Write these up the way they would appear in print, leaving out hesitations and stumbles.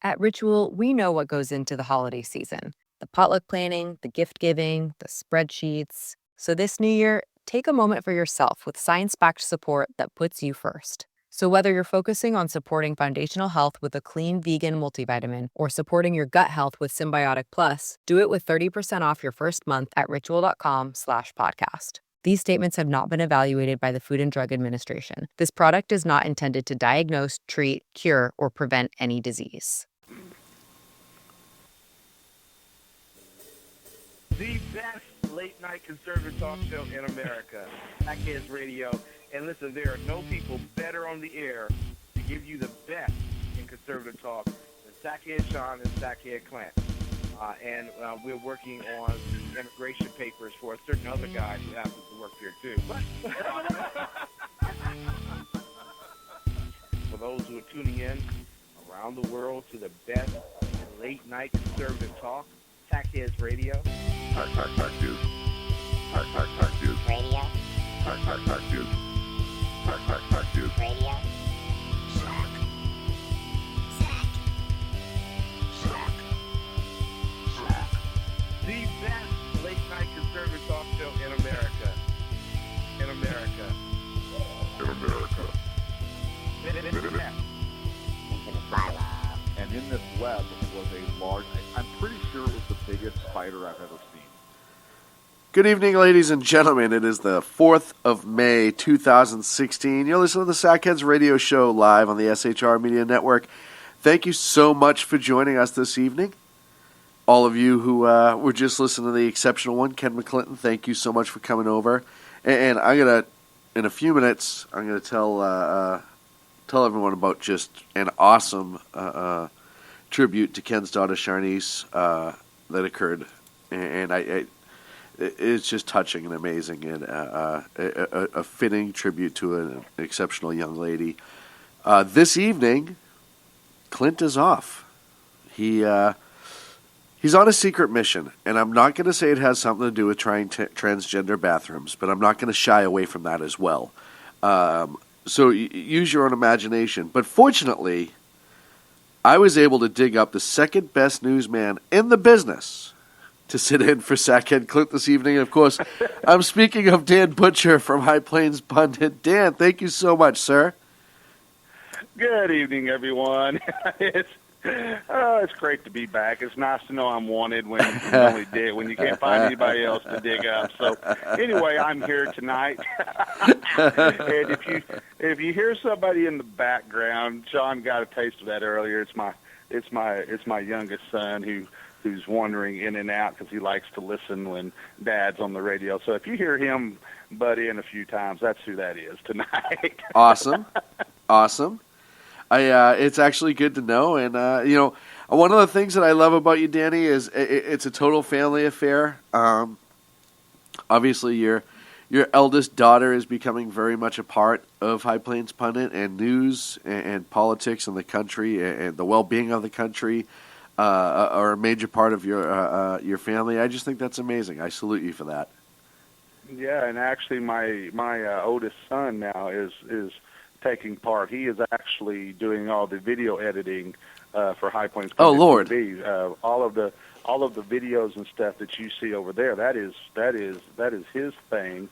At Ritual, we know what goes into the holiday season: the potluck planning, the gift giving, the spreadsheets. So this new year, take a moment for yourself with science backed support that puts you first. So, whether you're focusing on supporting foundational health with a clean vegan multivitamin or supporting your gut health with Symbiotic Plus, do it with 30% off your first month at ritual.com/podcast. These statements have not been evaluated by the Food and Drug Administration. This product is not intended to diagnose, treat, cure, or prevent any disease. The best late night conservative talk show in America, Sackheads Radio. And listen, there are no people better on the air to give you the best in conservative talk than Sackhead Sean and Sackhead Clint. And we're working on the immigration papers for a certain other guy who happens to work here too. But for those who are tuning in around the world to the best late night conservative talk, Sackheads Radio. Sackheads. Sackheads. Radio. Sackheads. Sackheads. Radio. Sack. Sack. Sack. The best late night conservative talk show in America. In America. In America. Into the silo. And in this web was a large, I'm pretty sure it was the biggest spider I've ever seen. Good evening, ladies and gentlemen. It is the 4th of May, 2016. You're listening to the Sackheads Radio Show live on the SHR Media Network. Thank you so much for joining us this evening. All of you who were just listening to the exceptional one, Ken McClinton, thank you so much for coming over. And I'm going to, in a few minutes, I'm going to tell everyone about just an awesome tribute to Ken's daughter, Sharnice, that occurred. And it's just touching and amazing, and a fitting tribute to an exceptional young lady. This evening, Clint is off. He's on a secret mission, and I'm not going to say it has something to do with trying transgender bathrooms, but I'm not going to shy away from that as well. So use your own imagination. But fortunately, I was able to dig up the second best newsman in the business to sit in for Sackhead Clint this evening. And of course, I'm speaking of Dan Butcher from High Plains Pundit. Dan, thank you so much, sir. Good evening, everyone. It's great to be back. It's nice to know I'm wanted when you can't find anybody else to dig up. So anyway, I'm here tonight. And if you hear somebody in the background, Sean got a taste of that earlier. It's my youngest son who's wandering in and out because he likes to listen when Dad's on the radio. So if you hear him butt in a few times, that's who that is tonight. Awesome. It's actually good to know. And, one of the things that I love about you, Danny, is it's a total family affair. Obviously, your eldest daughter is becoming very much a part of High Plains Pundit, and news and politics in the country and the well-being of the country are a major part of your family. I just think that's amazing. I salute you for that. Yeah, and actually my oldest son now is taking part. He is actually doing all the video editing for High Plains Pundit. Oh, Lord. TV. All of the videos and stuff that you see over there, that is his thing,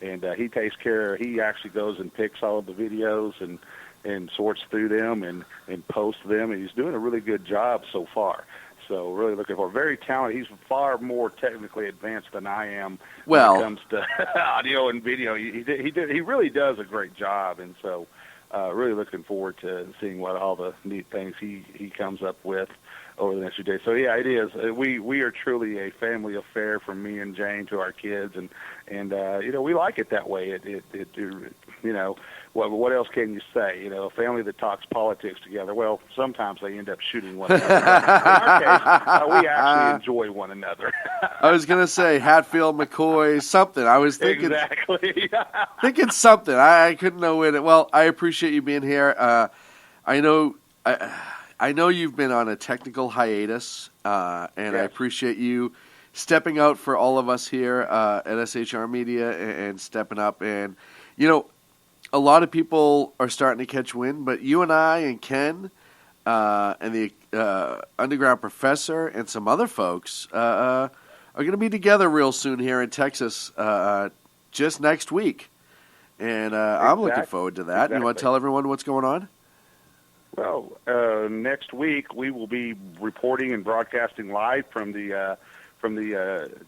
and he takes care. He actually goes and picks all of the videos and sorts through them and posts them, and he's doing a really good job so far. So really looking for very talented. He's far more technically advanced than I am when it comes to audio and video. He really does a great job, and so really looking forward to seeing what all the neat things he comes up with over the next few days. So yeah, it is. We are truly a family affair from me and Jane to our kids, and we like it that way. What else can you say? A family that talks politics together. Well, sometimes they end up shooting one another. In our case, we actually enjoy one another. I was going to say Hatfield, McCoy, something. I was thinking exactly. thinking something. I couldn't know it. Well, I appreciate you being here. I know you've been on a technical hiatus, and yes. I appreciate you stepping out for all of us here at SHR Media and stepping up. And a lot of people are starting to catch wind, but you and I and Ken and underground professor and some other folks are going to be together real soon here in Texas just next week. And I'm looking forward to that. You want to tell everyone what's going on? Well, next week we will be reporting and broadcasting live from the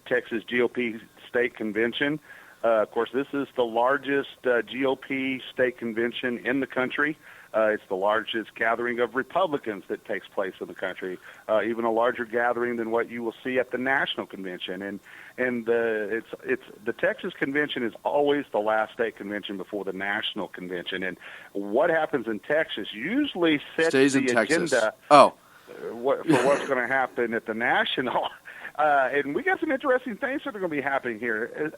Texas GOP state convention. Of course, this is the largest GOP state convention in the country. It's the largest gathering of Republicans that takes place in the country, even a larger gathering than what you will see at the national convention. And the Texas convention is always the last state convention before the national convention. And what happens in Texas usually sets the agenda for what's going to happen at the national. And we got some interesting things that are going to be happening here.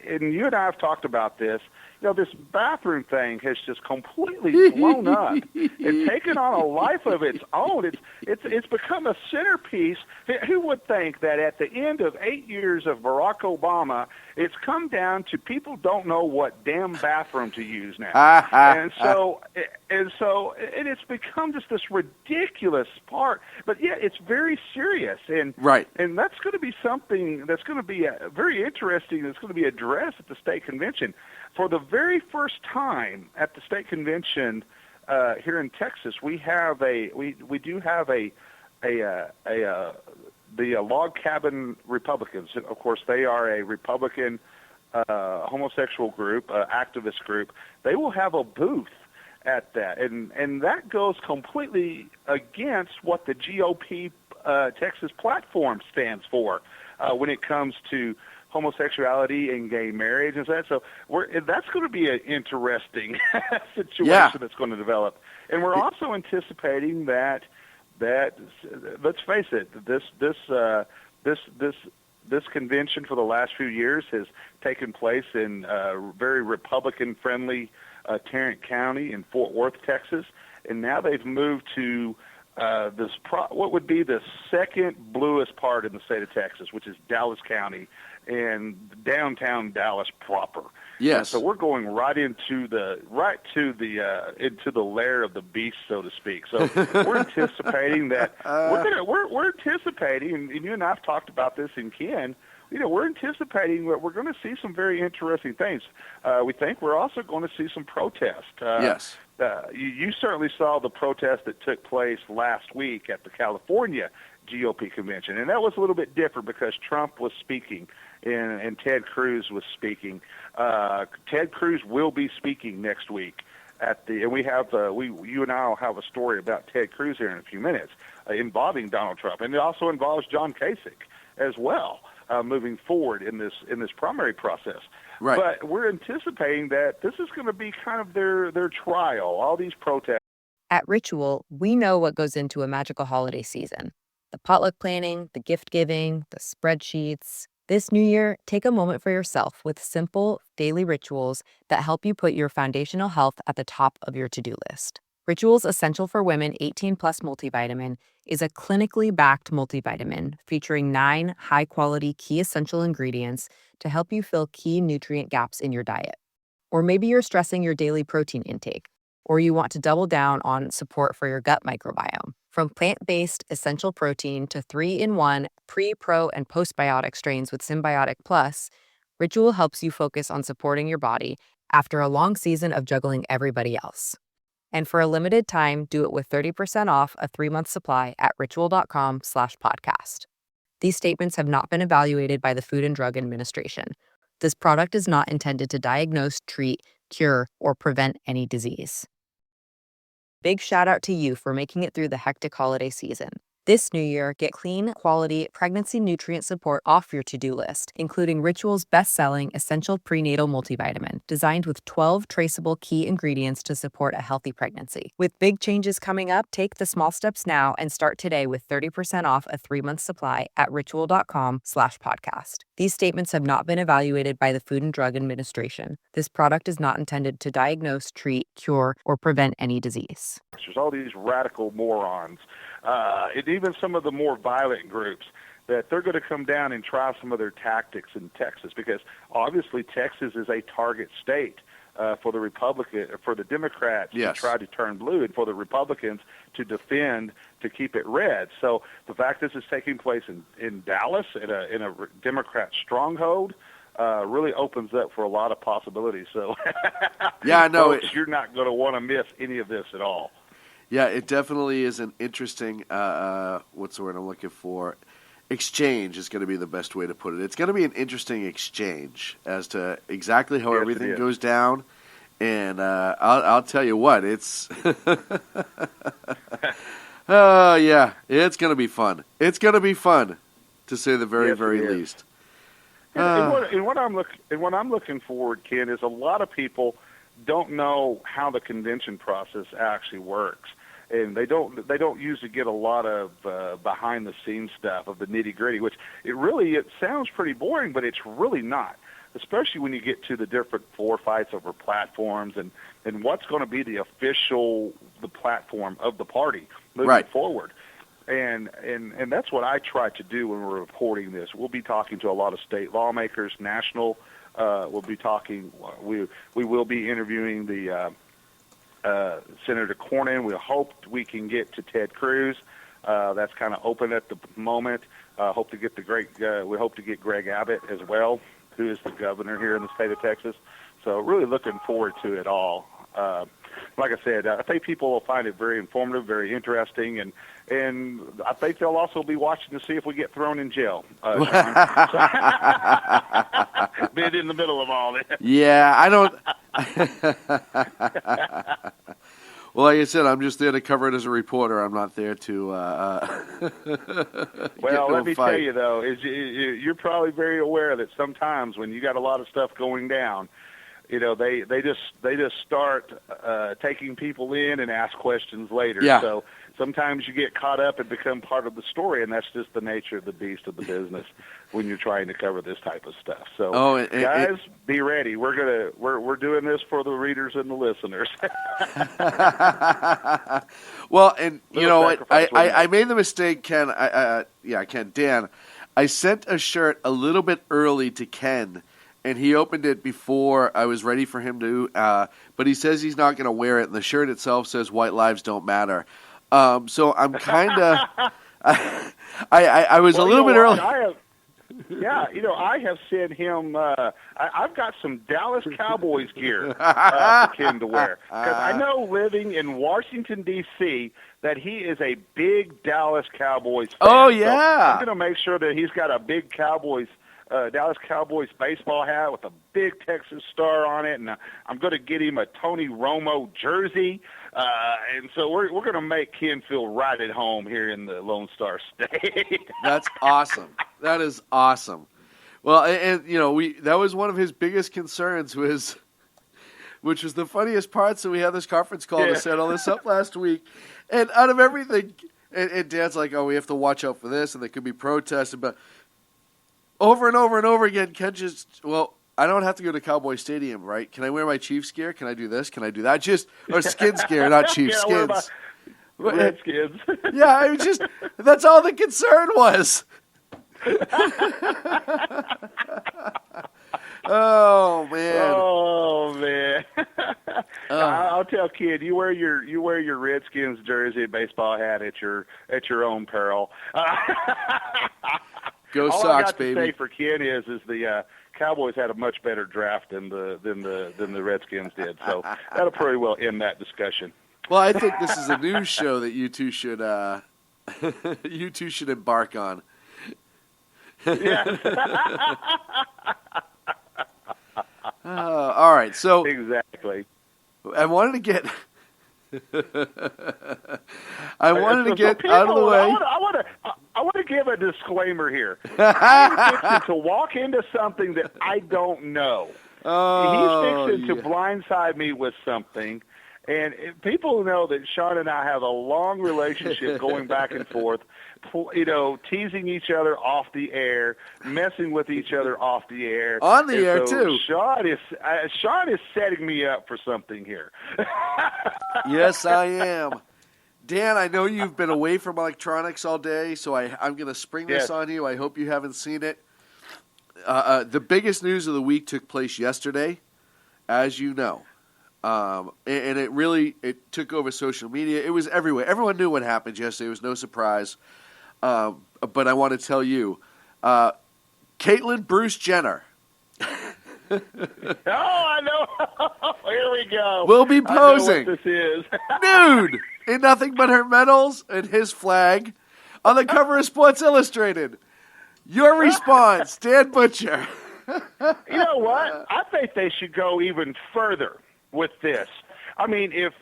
And you and I have talked about this. You know, this bathroom thing has just completely blown up and taken on a life of its own. It's become a centerpiece. Who would think that at the end of 8 years of Barack Obama, it's come down to people don't know what damn bathroom to use now, and it's become just this ridiculous part. But yeah, it's very serious, and that's going to be something that's going to be very interesting. That's going to be addressed at the state convention. For the very first time at the state convention here in Texas, we do have the Log Cabin Republicans. Of course, they are a Republican homosexual group, activist group. They will have a booth at that, and that goes completely against what the GOP Texas platform stands for when it comes to homosexuality and gay marriage and that. So that's going to be an interesting situation that's going to develop. And we're also anticipating that let's face it, this convention for the last few years has taken place in very Republican-friendly Tarrant County in Fort Worth, Texas, and now they've moved to what would be the second bluest part in the state of Texas, which is Dallas County and downtown Dallas proper. Yes. And so we're going right into the lair of the beast, so to speak. So we're anticipating that we're anticipating, and you and I have talked about this in Ken. You know, we're anticipating that we're going to see some very interesting things. We think we're also going to see some protest. Yes. You certainly saw the protest that took place last week at the California GOP convention, and that was a little bit different because Trump was speaking and Ted Cruz was speaking. Ted Cruz will be speaking next week and we have you and I will have a story about Ted Cruz here in a few minutes involving Donald Trump, and it also involves John Kasich as well. Moving forward in this primary process. Right. But we're anticipating that this is going to be kind of their trial, all these protests. At Ritual, we know what goes into a magical holiday season. The potluck planning, the gift giving, the spreadsheets. This new year, take a moment for yourself with simple, daily rituals that help you put your foundational health at the top of your to-do list. Ritual's Essential for Women 18 Plus multivitamin is a clinically backed multivitamin featuring 9 high-quality key essential ingredients to help you fill key nutrient gaps in your diet. Or maybe you're stressing your daily protein intake, or you want to double down on support for your gut microbiome. From plant-based essential protein to 3-in-1 pre, pro, and postbiotic strains with Symbiotic Plus, Ritual helps you focus on supporting your body after a long season of juggling everybody else. And for a limited time, do it with 30% off a 3-month supply at ritual.com/podcast. These statements have not been evaluated by the Food and Drug Administration. This product is not intended to diagnose, treat, cure, or prevent any disease. Big shout out to you for making it through the hectic holiday season. This new year, get clean, quality, pregnancy nutrient support off your to-do list, including Ritual's best-selling Essential Prenatal Multivitamin, designed with 12 traceable key ingredients to support a healthy pregnancy. With big changes coming up, take the small steps now and start today with 30% off a 3-month supply at ritual.com/podcast. These statements have not been evaluated by the Food and Drug Administration. This product is not intended to diagnose, treat, cure, or prevent any disease. There's all these radical morons, and even some of the more violent groups, that they're going to come down and try some of their tactics in Texas, because obviously Texas is a target state for the Democrats Yes. to try to turn blue, and for the Republicans to defend to keep it red. So the fact this is taking place in Dallas in a Democrat stronghold really opens up for a lot of possibilities. So Yeah, no, folks, you're not going to want to miss any of this at all. Yeah, it definitely is an interesting, what's the word I'm looking for? Exchange is going to be the best way to put it. It's going to be an interesting exchange as to exactly how Yes, it everything is. goes down. And I'll tell you what, it's... Oh, yeah, it's going to be fun. It's going to be fun, to say the very, Yes, it very is. least. And what I'm looking forward, Ken, is a lot of people don't know how the convention process actually works, and they don't usually get a lot of behind the scenes stuff of the nitty gritty, which it sounds pretty boring, but it's really not. Especially when you get to the different floor fights over platforms and what's going to be the platform of the party moving Right. forward. And that's what I try to do when we're reporting this. We'll be talking to a lot of state lawmakers, national. We'll be talking. We will be interviewing the Senator Cornyn. We hope we can get to Ted Cruz. That's kind of open at the moment. We hope to get Greg Abbott as well, who is the governor here in the state of Texas. So really looking forward to it all. Like I said, I think people will find it very informative, very interesting, and I think they'll also be watching to see if we get thrown in jail. Being in the middle of all this. Yeah, I don't... Well, like I said, I'm just there to cover it as a reporter. I'm not there to Well, let me tell you, though, you're probably very aware that sometimes when you got a lot of stuff going down, they just start taking people in and ask questions later. Yeah. So sometimes you get caught up and become part of the story, and that's just the nature of the beast of the business when you're trying to cover this type of stuff. So, guys, be ready. We're doing this for the readers and the listeners. Well, and you know what? sacrifice, wasn't I made the mistake, Ken. Dan. I sent a shirt a little bit early to Ken, and he opened it before I was ready for him to. But he says he's not going to wear it, and the shirt itself says "White Lives Don't Matter." So I'm kind of. I was a little bit early. I have sent him. I've got some Dallas Cowboys gear for Ken to wear, because I know, living in Washington D.C., that he is a big Dallas Cowboys fan. Oh, yeah. So I'm going to make sure that he's got a big Dallas Cowboys baseball hat with a big Texas star on it, and I'm going to get him a Tony Romo jersey. And so we're going to make Ken feel right at home here in the Lone Star State. That's awesome. That is awesome. Well, and that was one of his biggest concerns, which was the funniest part. So we had this conference call to set all this up last week, and out of everything, and Dan's like, "Oh, we have to watch out for this, and there could be protests." But over and over and over again, Ken just, I don't have to go to Cowboy Stadium, right? Can I wear my Chiefs gear? Can I do this? Can I do that? Or Skins gear, not Chiefs, Skins. Redskins. Yeah, that's all the concern was. Oh man. I'll tell Kid, you wear your Redskins jersey and baseball hat at your own peril. Go All Sox, I got baby. to say for Ken is the Cowboys had a much better draft than the Redskins did. So that'll pretty well end that discussion. Well, I think this is a news show that you two should embark on. Yeah. All right, so Exactly. I wanted to get out of the way. I want to give a disclaimer here. I'm fixing to walk into something that I don't know. He's fixing to blindside me with something. And people know that Sean and I have a long relationship going back and forth, teasing each other off the air, messing with each other off the air. On the air, too. Sean is setting me up for something here. Yes, I am. Dan, I know you've been away from electronics all day, so I'm going to spring this on you. I hope you haven't seen it. The biggest news of the week took place yesterday, as you know. And it took over social media. It was everywhere. Everyone knew what happened yesterday. It was no surprise. But I want to tell you, Caitlyn Bruce Jenner Oh, I know. Here we go. will be posing I know what this is. nude in nothing but her medals and his flag on the cover of Sports Illustrated. Your response, Dan Butcher. You know what? I think they should go even further with this. I mean, if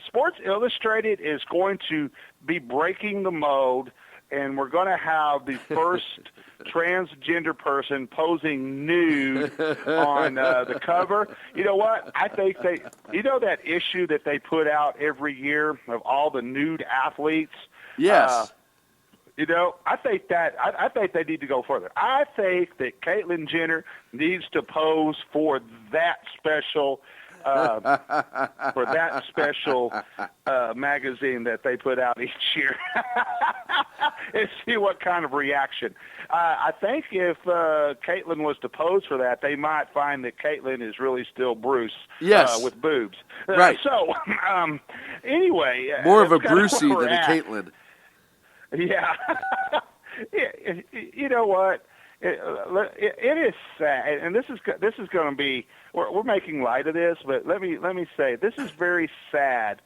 Sports Illustrated is going to be breaking the mold and we're going to have the first transgender person posing nude on the cover, you know what? I think that issue that they put out every year of all the nude athletes? Yes. I think they need to go further. I think that Caitlyn Jenner needs to pose for that special magazine that they put out each year, and see what kind of reaction. I think if Caitlyn was to pose for that, they might find that Caitlyn is really still Bruce, Yes. with boobs. Right. So, anyway, More of a that's kinda Brucey where than we're a at. Caitlyn. Yeah. You know what? It is sad, and this is going to be. We're making light of this, but let me say this is very sad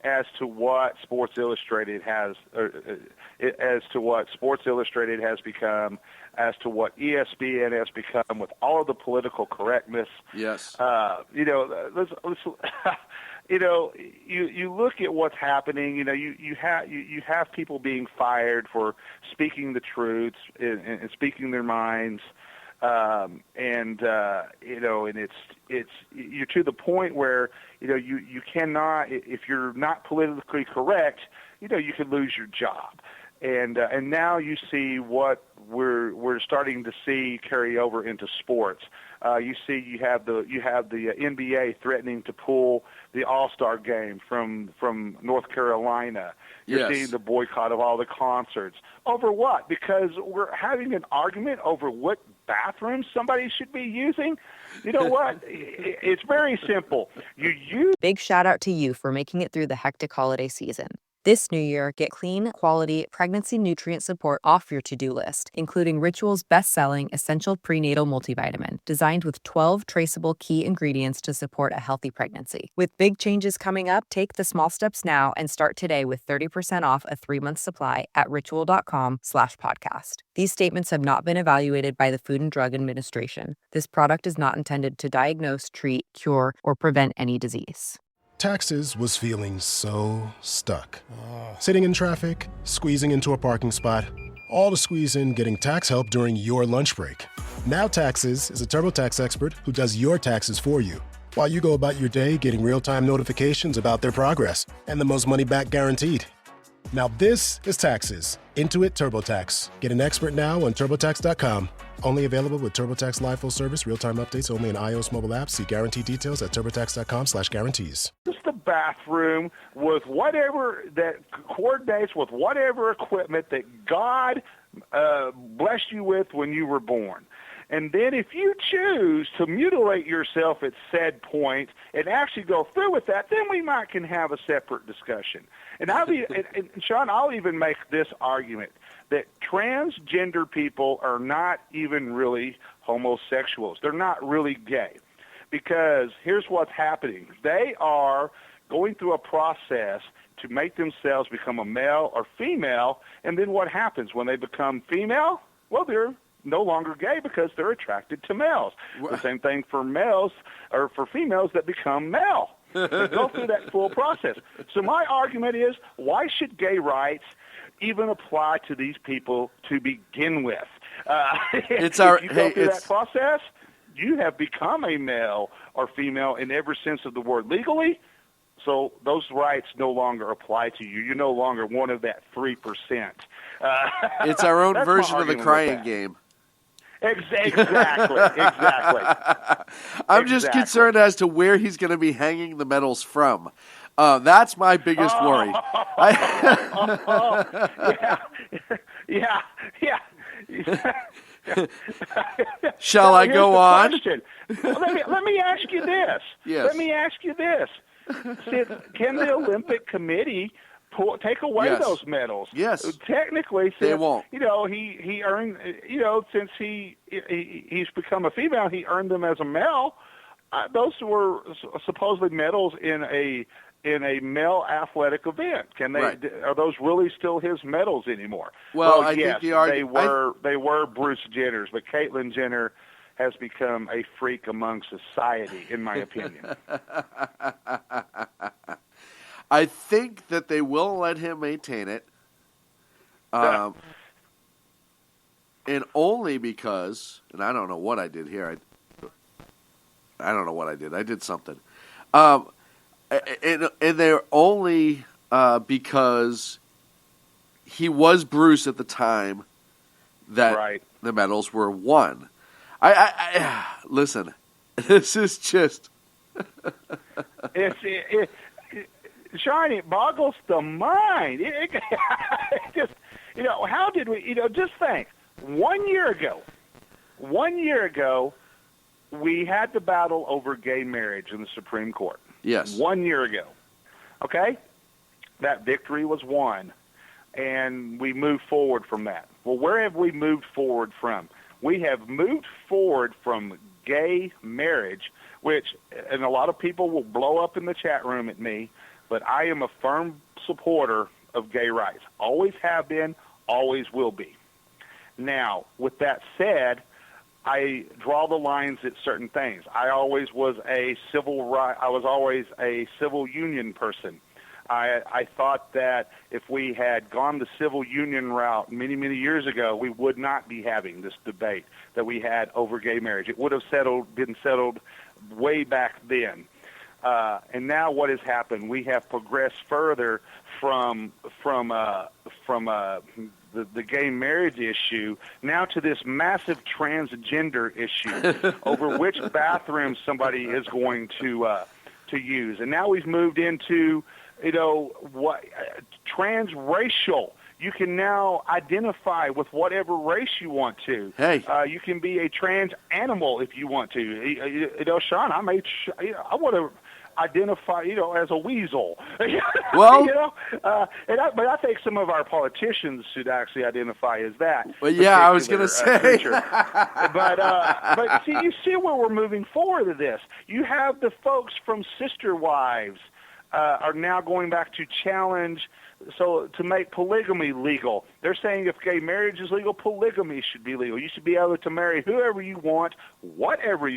as to what Sports Illustrated has, as to what Sports Illustrated has become, as to what ESPN has become with all of the political correctness. Yes. Let's you look at what's happening. You have people being fired for speaking the truths and speaking their minds, and it's you're to the point where you cannot, if you're not politically correct, you could lose your job. And now you see what we're starting to see carry over into sports. You have the NBA threatening to pull the All-Star game from North Carolina. You're Yes. seeing the boycott of all the concerts. Over what? Because we're having an argument over what bathroom somebody should be using? You know what? It's very simple. You use Big shout out to you for making it through the hectic holiday season. This new year, get clean, quality pregnancy nutrient support off your to-do list, including Ritual's best-selling Essential Prenatal Multivitamin, designed with 12 traceable key ingredients to support a healthy pregnancy. With big changes coming up, take the small steps now and start today with 30% off a 3-month supply at ritual.com/podcast. These statements have not been evaluated by the Food and Drug Administration. This product is not intended to diagnose, treat, cure, or prevent any disease. Taxes was feeling so stuck. Sitting in traffic, squeezing into a parking spot, all to squeeze in getting tax help during your lunch break. Now Taxes is a TurboTax expert who does your taxes for you, while you go about your day getting real-time notifications about their progress and the most money back guaranteed. Now this is Taxes. Intuit TurboTax. Get an expert now on TurboTax.com. Only available with TurboTax Live Full Service, real-time updates only in iOS mobile apps. See guarantee details at TurboTax.com/guarantees. the bathroom with whatever that coordinates with whatever equipment that God blessed you with when you were born. And then if you choose to mutilate yourself at said point and actually go through with that, then we might can have a separate discussion. And and Sean, I'll even make this argument that transgender people are not even really homosexuals. They're not really gay. Because here's what's happening. They are going through a process to make themselves become a male or female, and then what happens when they become female? Well, they're no longer gay because they're attracted to males. The same thing for males or for females that become male. They go through that full process. So my argument is, why should gay rights even apply to these people to begin with? If you go through that process, you have become a male or female in every sense of the word legally, so those rights no longer apply to you. You're no longer one of that 3%. It's our own version of the crying game. Exactly. I'm just concerned as to where he's going to be hanging the medals from. That's my biggest worry. Yeah. Shall I go on? let me ask you this. Yes. Let me ask you this. Can the Olympic Committee take away Yes. those medals? Yes. Technically, since, They won't. he earned, since he's become a female, he earned them as a male. Those were supposedly medals in a male athletic event. Can they? Right. Are those really still his medals anymore? Well, I yes, think they were Bruce Jenner's, but Caitlyn Jenner has become a freak among society, in my opinion. I think that they will let him maintain it, and only because, and I don't know what I did here. I don't know what I did. I did something, and they're only because he was Bruce at the time that the medals were won. I listen. This is just. Sean, it boggles the mind. It just, how did we, just think. 1 year ago, we had the battle over gay marriage in the Supreme Court. Yes. 1 year ago. Okay? That victory was won, and we moved forward from that. Well, where have we moved forward from? We have moved forward from gay marriage, which, and a lot of people will blow up in the chat room at me, but I am a firm supporter of gay rights. Always have been, always will be. Now, with that said, I draw the lines at certain things. I was always a civil union person. I thought that if we had gone the civil union route many, many years ago, we would not be having this debate that we had over gay marriage. It would have been settled way back then. And now what has happened? We have progressed further from the gay marriage issue now to this massive transgender issue over which bathroom somebody is going to use. And now we've moved into transracial. You can now identify with whatever race you want to. Hey. You can be a trans animal if you want to. Sean, I want to identify, as a weasel. Well, but I think some of our politicians should actually identify as that. Well, yeah, I was going to say. But see, you see where we're moving forward to this. You have the folks from Sister Wives are now going back to challenge, so to make polygamy legal. They're saying if gay marriage is legal, polygamy should be legal. You should be able to marry whoever you want, whatever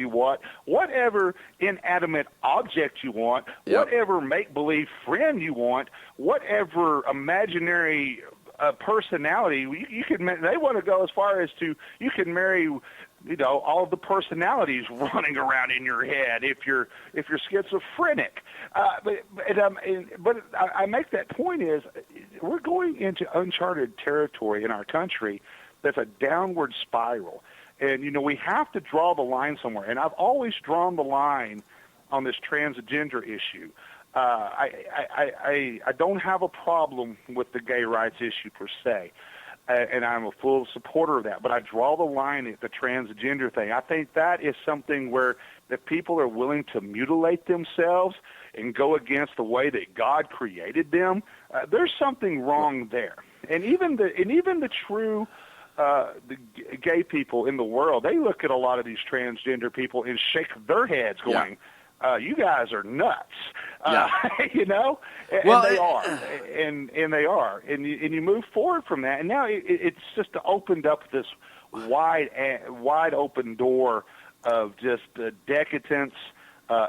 inanimate object you want, whatever make-believe friend you want, whatever imaginary personality. You can. They want to go as far as to you can marry, all of the personalities running around in your head if you're schizophrenic. But I make that point is we're going into uncharted territory in our country that's a downward spiral. And, we have to draw the line somewhere. And I've always drawn the line on this transgender issue. I don't have a problem with the gay rights issue per se. And I'm a full supporter of that. But I draw the line at the transgender thing. I think that is something where if people are willing to mutilate themselves and go against the way that God created them, there's something wrong there. And even the true the gay people in the world, they look at a lot of these transgender people and shake their heads going, you guys are nuts, and they are, and they are, and you move forward from that, and now it's just opened up this wide open door of just decadence,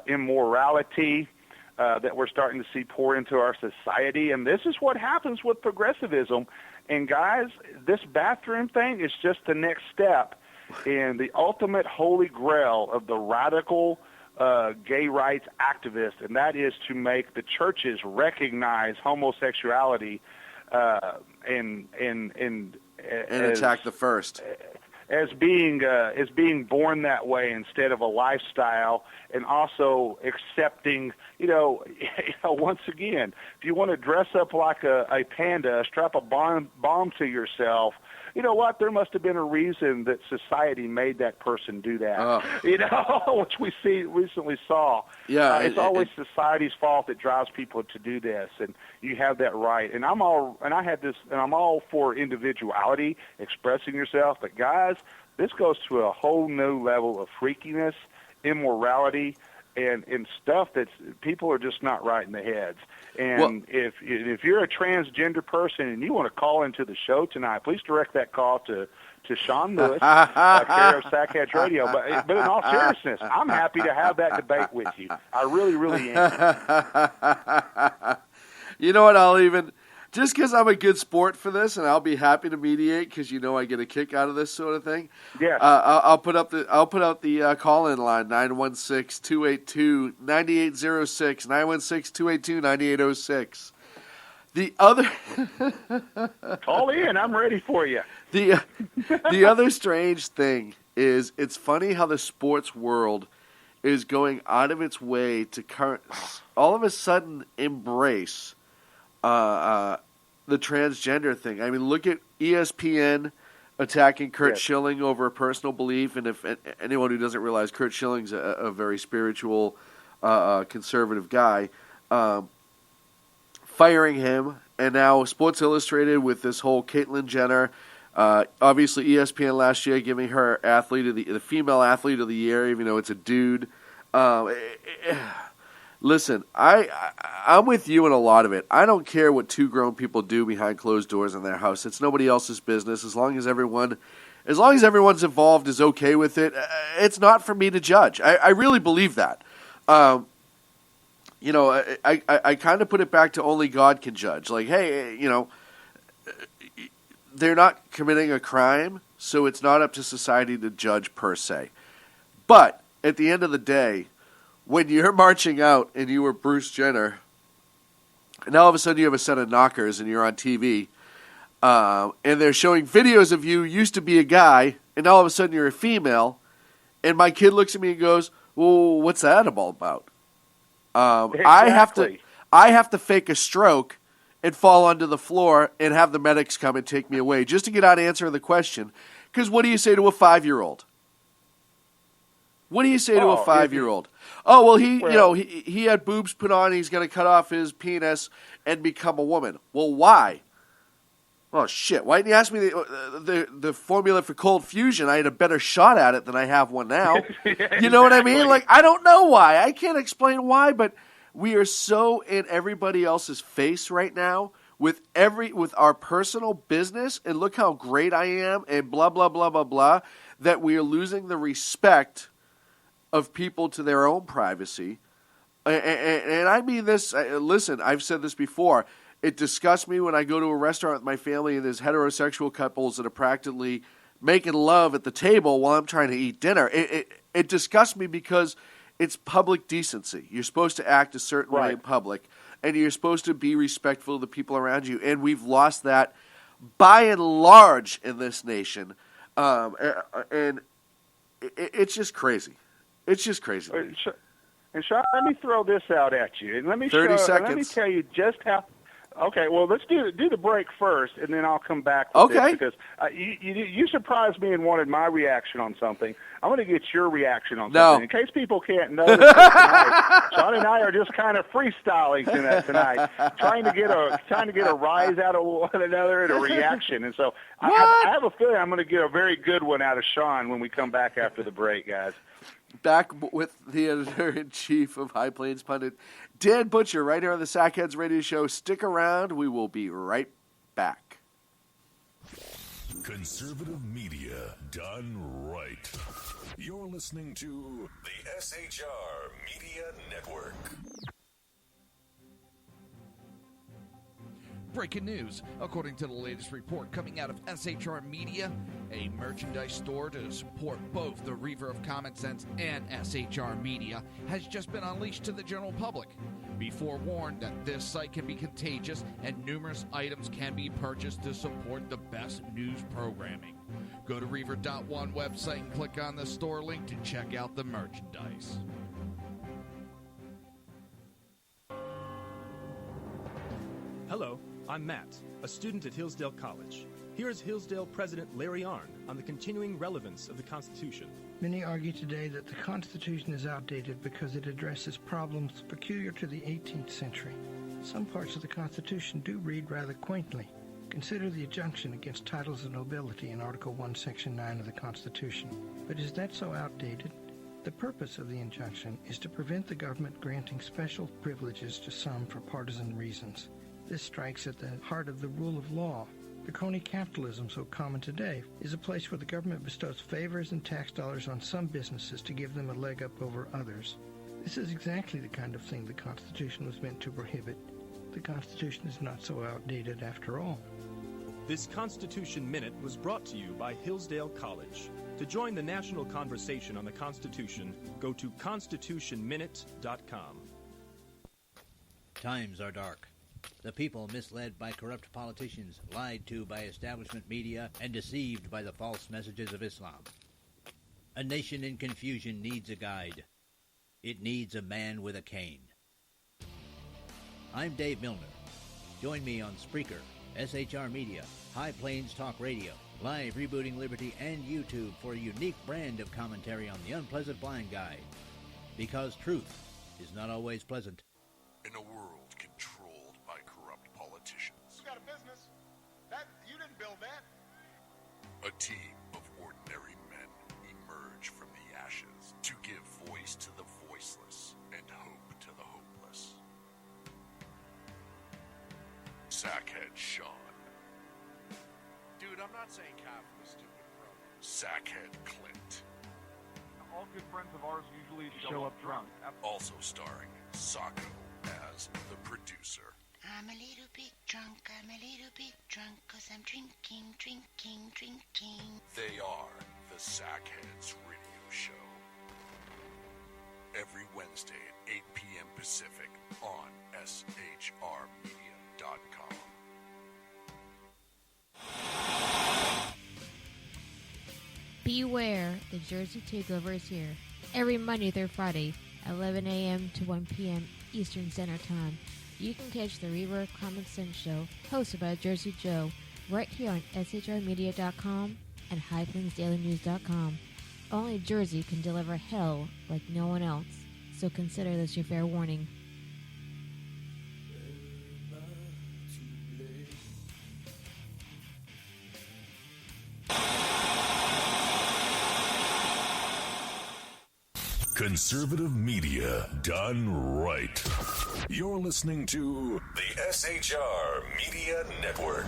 immorality that we're starting to see pour into our society, and this is what happens with progressivism. And guys, this bathroom thing is just the next step in the ultimate holy grail of the radical gay rights activists, and that is to make the churches recognize homosexuality and attack the first. as being born that way instead of a lifestyle, and also accepting, once again, if you want to dress up like a panda, strap a bomb to yourself, you know what? There must have been a reason that society made that person do that. Which we recently saw. Yeah, it's always society's fault that drives people to do this, and you have that right. And I'm all for individuality, expressing yourself. But guys, this goes to a whole new level of freakiness, immorality, and stuff that people are just not right in the heads. And if you're a transgender person and you want to call into the show tonight, please direct that call to Sean Lewis, care of Sackheads Radio. But in all seriousness, I'm happy to have that debate with you. I really, really am. You know what? Just because I'm a good sport for this, and I'll be happy to mediate because I get a kick out of this sort of thing. Yeah. I'll put out the call-in line 916-282-9806, 916-282-9806. The other call in, I'm ready for you. The other strange thing is it's funny how the sports world is going out of its way to all of a sudden embrace the transgender thing. I mean, look at ESPN attacking Kurt Schilling over a personal belief, and if anyone who doesn't realize, Kurt Schilling's a very spiritual, conservative guy, firing him, and now Sports Illustrated with this whole Caitlyn Jenner, obviously ESPN last year giving her the female athlete of the year, even though it's a dude. Listen, I'm with you in a lot of it. I don't care what two grown people do behind closed doors in their house. It's nobody else's business. As long as everyone's involved is okay with it, it's not for me to judge. I really believe that. I kind of put it back to only God can judge. Like, hey, they're not committing a crime, so it's not up to society to judge per se. But at the end of the day, when you're marching out and you were Bruce Jenner, and all of a sudden you have a set of knockers and you're on TV, and they're showing videos of you used to be a guy, and all of a sudden you're a female, and my kid looks at me and goes, well, what's that all about? Exactly. I have to fake a stroke and fall onto the floor and have the medics come and take me away just to get out answering the question. Because what do you say to a 5-year-old? What do you say to a 5-year-old? Oh, well, he had boobs put on. He's going to cut off his penis and become a woman. Well, why? Oh, shit. Why didn't you ask me the formula for cold fusion? I had a better shot at it than I have one now. You know what I mean? Like, I don't know why. I can't explain why, but we are so in everybody else's face right now with our personal business, and look how great I am, and blah, blah, blah, blah, blah, that we are losing the respect of people to their own privacy. And I mean this, listen, I've said this before. It disgusts me when I go to a restaurant with my family and there's heterosexual couples that are practically making love at the table while I'm trying to eat dinner. It disgusts me because it's public decency. You're supposed to act a certain way in public, and you're supposed to be respectful of the people around you. And we've lost that by and large in this nation. And it's just crazy. It's just crazy. And Sean, let me throw this out at you, and let me 30 seconds. Let me tell you just how. Okay, well, let's do the break first, and then I'll come back with this, because you surprised me and wanted my reaction on something. I'm going to get your reaction on something. In case people can't notice this tonight, Sean and I are just kind of freestyling tonight, trying to get a rise out of one another and a reaction. And so I have a feeling I'm going to get a very good one out of Sean when we come back after the break, guys. Back with the editor-in-chief of High Plains Pundit, Dan Butcher, right here on the Sackheads Radio Show. Stick around. We will be right back. Conservative media done right. You're listening to the SHR Media Network. Breaking news. According to the latest report coming out of SHR Media, a merchandise store to support both the Reaver of Common Sense and SHR Media has just been unleashed to the general public. Be forewarned that this site can be contagious and numerous items can be purchased to support the best news programming. Go to Reaver.one website and click on the store link to check out the merchandise. Hello, I'm Matt, a student at Hillsdale College. Here's Hillsdale President Larry Arnn on the continuing relevance of the Constitution. Many argue today that the Constitution is outdated because it addresses problems peculiar to the 18th century. Some parts of the Constitution do read rather quaintly. Consider the injunction against titles of nobility in Article 1, Section 9 of the Constitution. But is that so outdated? The purpose of the injunction is to prevent the government granting special privileges to some for partisan reasons. This strikes at the heart of the rule of law. The crony capitalism so common today is a place where the government bestows favors and tax dollars on some businesses to give them a leg up over others. This is exactly the kind of thing the Constitution was meant to prohibit. The Constitution is not so outdated after all. This Constitution Minute was brought to you by Hillsdale College. To join the national conversation on the Constitution, go to constitutionminute.com. Times are dark. The people misled by corrupt politicians, lied to by establishment media, and deceived by the false messages of Islam. A nation in confusion needs a guide. It needs a man with a cane. I'm Dave Milner. Join me on Spreaker, SHR Media, High Plains Talk Radio, Live Rebooting Liberty, and YouTube for a unique brand of commentary on the unpleasant blind guide. Because truth is not always pleasant. In a world controlled by corrupt politicians. You got a business. You didn't build that. A team of ordinary men emerge from the ashes to give voice to the voiceless and hope to the hopeless. Sackhead Sean. Dude, I'm not saying calf was stupid, bro. Sackhead Clint. All good friends of ours usually show up drunk. Also starring Sacco as the producer. I'm a little bit drunk, cause I'm drinking. They are the Sackheads Radio Show. Every Wednesday at 8 p.m. Pacific on shrmedia.com. Beware, the Jersey Takeover is here. Every Monday through Friday, 11 a.m. to 1 p.m. Eastern Standard Time. You can catch the Reaver Common Sense Show, hosted by Jersey Joe, right here on shrmedia.com and highplainsdailynews.com. Only Jersey can deliver hell like no one else, so consider this your fair warning. Conservative media done right. You're listening to the SHR Media Network.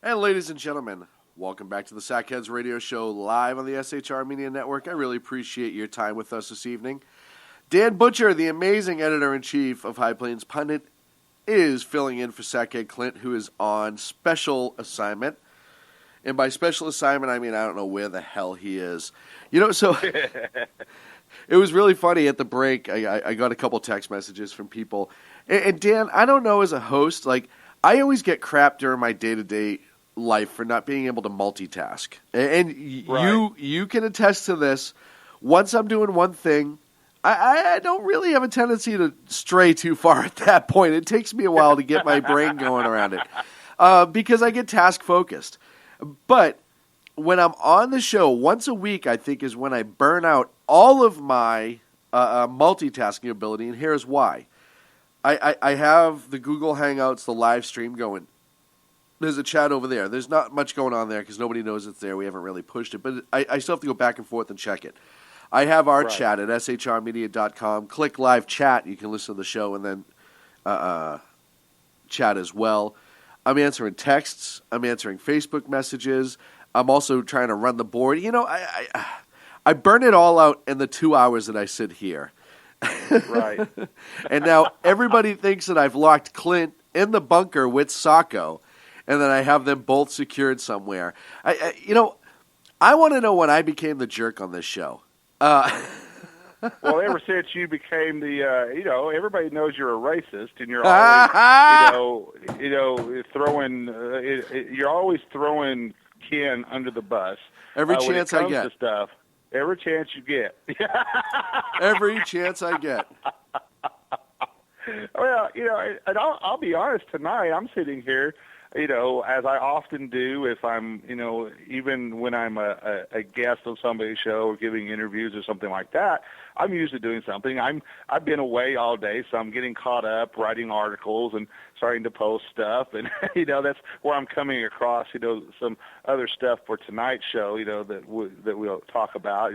And ladies and gentlemen, welcome back to the Sackheads Radio Show live on the SHR Media Network. I really appreciate your time with us this evening. Dan Butcher, the amazing editor-in-chief of High Plains Pundit, is filling in for Sackhead Clint, who is on special assignment. And by special assignment, I mean I don't know where the hell he is. You know, so... It was really funny at the break. I got a couple text messages from people. And Dan, I don't know as a host, like, I always get crap during my day-to-day life for not being able to multitask. And right. you can attest to this. Once I'm doing one thing, I don't really have a tendency to stray too far at that point. It takes me a while to get my brain going around it because I get task-focused. But when I'm on the show, once a week, I think, is when I burn out all of my multitasking ability, and here's why. I have the Google Hangouts, the live stream going. There's a chat over there. There's not much going on there because nobody knows it's there. We haven't really pushed it, but I still have to go back and forth and check it. I have our chat at shrmedia.com. Click live chat. You can listen to the show and then chat as well. I'm answering texts. I'm answering Facebook messages. I'm also trying to run the board. You know, I burn it all out in the 2 hours that I sit here. Right. And now everybody thinks that I've locked Clint in the bunker with Sacco, and that I have them both secured somewhere. I want to know when I became the jerk on this show. Well, ever since you became the, everybody knows you're a racist, and you're always, throwing, you're always throwing Ken under the bus. Every when chance it comes I get. to stuff. Every chance you get. Every chance I get. Well, and I'll be honest, tonight I'm sitting here, as I often do if I'm, even when I'm a guest on somebody's show or giving interviews or something like that, I'm usually doing something. I've been away all day, so I'm getting caught up writing articles and starting to post stuff, and that's where I'm coming across, some other stuff for tonight's show, that we'll talk about,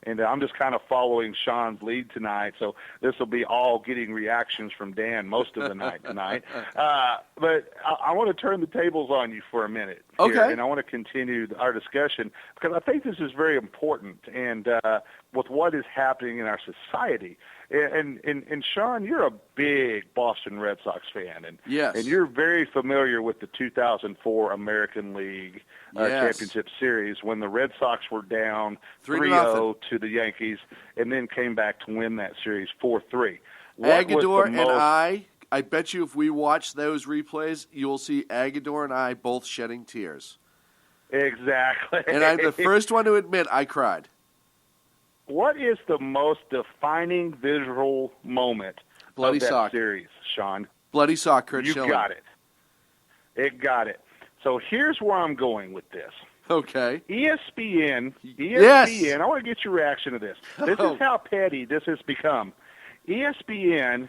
and I'm just kind of following Sean's lead tonight, so this will be all getting reactions from Dan most of the night tonight. But I want to turn the tables on you for a minute here, okay. And I want to continue our discussion because I think this is very important, and with what is happening in our society. And Sean, you're a big Boston Red Sox fan, and yes. and you're very familiar with the 2004 American League Championship Series when the Red Sox were down 3-0 to the Yankees, and then came back to win that series 4-3. Agador and I bet you if we watch those replays, you'll see Agador and I both shedding tears. Exactly. And I'm the first one to admit I cried. What is the most defining visual moment Bloody of that sock. series, Sean? Bloody sock, Kurt Schilling. You got it. It got it. So here's where I'm going with this. Okay. ESPN, Yes. I want to get your reaction to this. This is how petty this has become. ESPN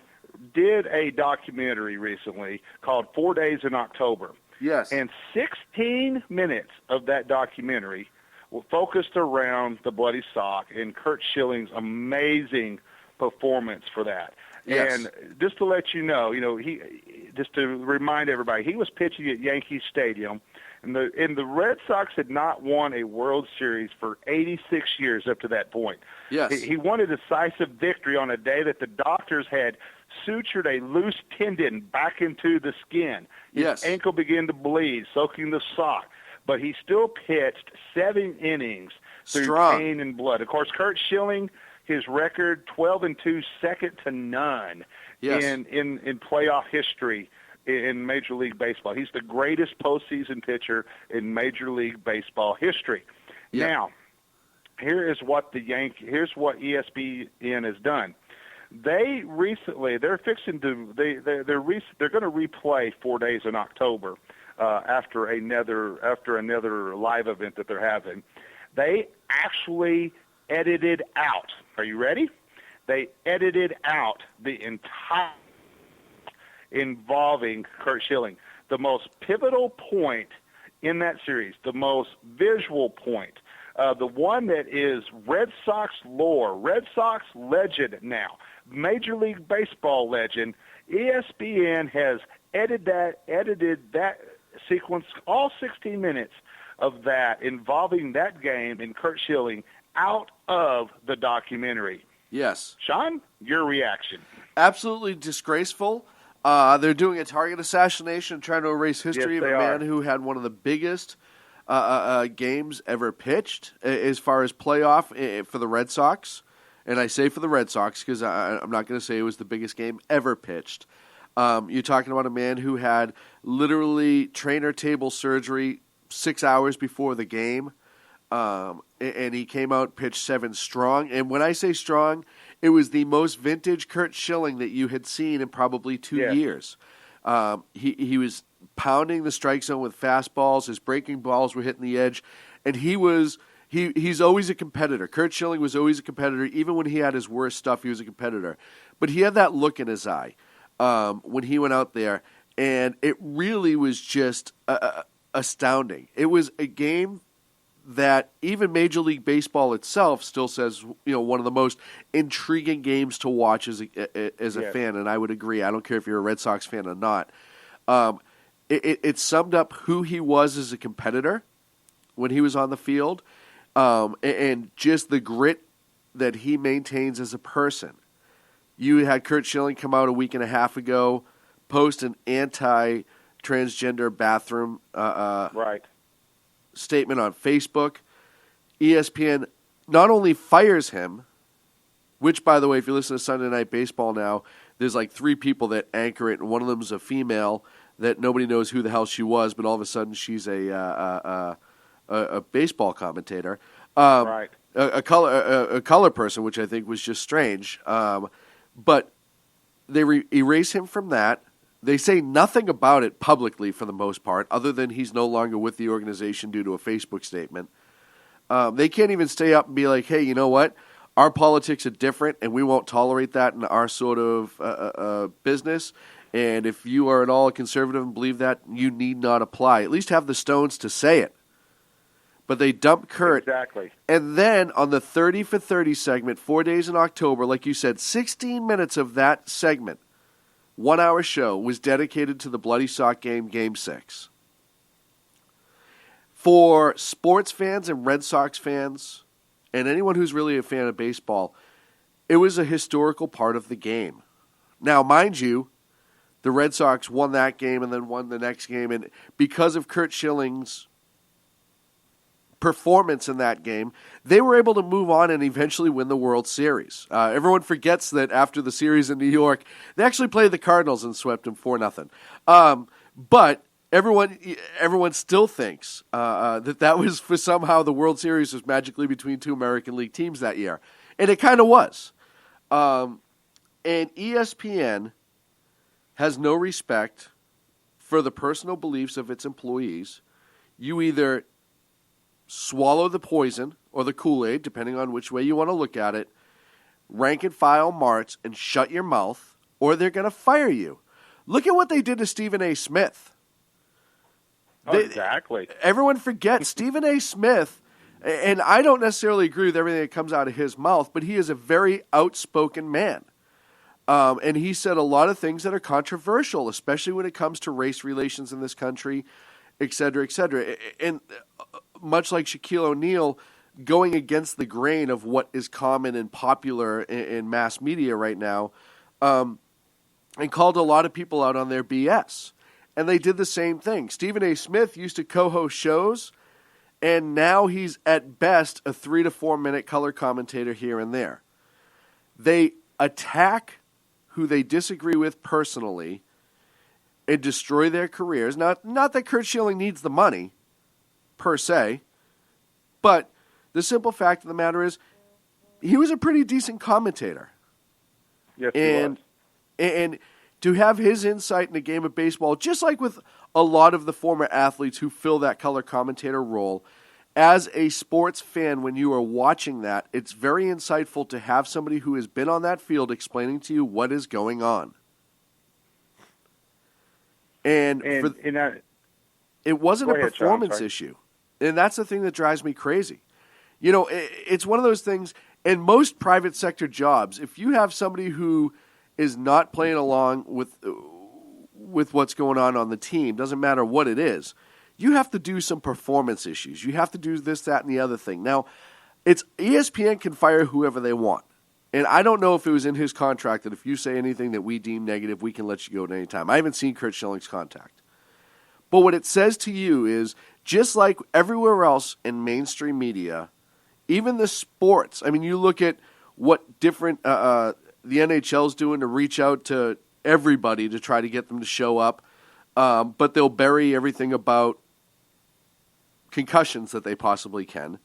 did a documentary recently called 4 Days in October. Yes. And 16 minutes of that documentary focused around the bloody sock and Kurt Schilling's amazing performance for that. Yes. And just to let you know, just to remind everybody, he was pitching at Yankee Stadium, and the Red Sox had not won a World Series for 86 years up to that point. Yes. He won a decisive victory on a day that the doctors had sutured a loose tendon back into the skin. His ankle began to bleed, soaking the sock. But he still pitched 7 innings through pain and blood. Of course, Kurt Schilling, his record 12-2, second to none in playoff history in Major League Baseball. He's the greatest postseason pitcher in Major League Baseball history. Yep. Now, here's what ESPN has done. They're going to replay 4 Days in October. After another live event that they're having, they actually edited out. Are you ready? They edited out the entire involving Kurt Schilling. The most pivotal point in that series, the most visual point, the one that is Red Sox lore, Red Sox legend now, Major League Baseball legend. ESPN has edited that sequence, all 16 minutes of that involving that game and Kurt Schilling out of the documentary. Yes. Sean, your reaction? Absolutely disgraceful. They're doing a target assassination, trying to erase history of a man who had one of the biggest games ever pitched as far as playoff for the Red Sox. And I say for the Red Sox because I'm not going to say it was the biggest game ever pitched. You're talking about a man who had literally trainer table surgery 6 hours before the game, and he came out, pitched 7 strong. And when I say strong, it was the most vintage Kurt Schilling that you had seen in probably 2 years. He was pounding the strike zone with fastballs. His breaking balls were hitting the edge, and he's always a competitor. Kurt Schilling was always a competitor. Even when he had his worst stuff, he was a competitor. But he had that look in his eye when he went out there, and it really was just astounding. It was a game that even Major League Baseball itself still says, one of the most intriguing games to watch as a fan, and I would agree. I don't care if you're a Red Sox fan or not. It summed up who he was as a competitor when he was on the field, and just the grit that he maintains as a person. You had Kurt Schilling come out a week and a half ago, post an anti-transgender bathroom statement on Facebook. ESPN not only fires him, which, by the way, if you listen to Sunday Night Baseball now, there's like 3 people that anchor it, and one of them is a female that nobody knows who the hell she was, but all of a sudden she's a baseball commentator. Right. A color person, which I think was just strange. But they erase him from that. They say nothing about it publicly for the most part, other than he's no longer with the organization due to a Facebook statement. They can't even stay up and be like, hey, you know what? Our politics are different, and we won't tolerate that in our sort of business. And if you are at all a conservative and believe that, you need not apply. At least have the stones to say it. But they dump Kurt. Exactly. And then on the 30 for 30 segment, 4 days in October, like you said, 16 minutes of that segment, 1 hour show, was dedicated to the Bloody Sock game, Game 6. For sports fans and Red Sox fans, and anyone who's really a fan of baseball, it was a historical part of the game. Now, mind you, the Red Sox won that game and then won the next game, and because of Curt Schilling's performance in that game, they were able to move on and eventually win the World Series. Everyone forgets that after the series in New York, they actually played the Cardinals and swept them 4-0. But everyone still thinks that was for somehow the World Series was magically between 2 American League teams that year. And it kind of was. And ESPN has no respect for the personal beliefs of its employees. You either swallow the poison or the Kool-Aid, depending on which way you want to look at it, rank and file march, and shut your mouth, or they're going to fire you. Look at what they did to Stephen A. Smith. Exactly. Everyone forgets Stephen A. Smith, and I don't necessarily agree with everything that comes out of his mouth, but he is a very outspoken man. And he said a lot of things that are controversial, especially when it comes to race relations in this country, et cetera, et cetera. And much like Shaquille O'Neal, going against the grain of what is common and popular in mass media right now, and called a lot of people out on their BS. And they did the same thing. Stephen A. Smith used to co-host shows, and now he's at best a 3 to 4 minute color commentator here and there. They attack who they disagree with personally and destroy their careers. Not that Curt Schilling needs the money, per se, but the simple fact of the matter is he was a pretty decent commentator. Yes, he was. And to have his insight in the game of baseball, just like with a lot of the former athletes who fill that color commentator role, as a sports fan, when you are watching that, it's very insightful to have somebody who has been on that field explaining to you what is going on. And it wasn't a performance issue. And that's the thing that drives me crazy. You know, it's one of those things, in most private sector jobs, if you have somebody who is not playing along with what's going on the team, doesn't matter what it is, you have to do some performance issues. You have to do this, that, and the other thing. Now, it's ESPN can fire whoever they want. And I don't know if it was in his contract that if you say anything that we deem negative, we can let you go at any time. I haven't seen Curt Schilling's contract. But what it says to you is, just like everywhere else in mainstream media, even the sports, I mean, you look at what different the NHL's doing to reach out to everybody to try to get them to show up, but they'll bury everything about concussions that they possibly can.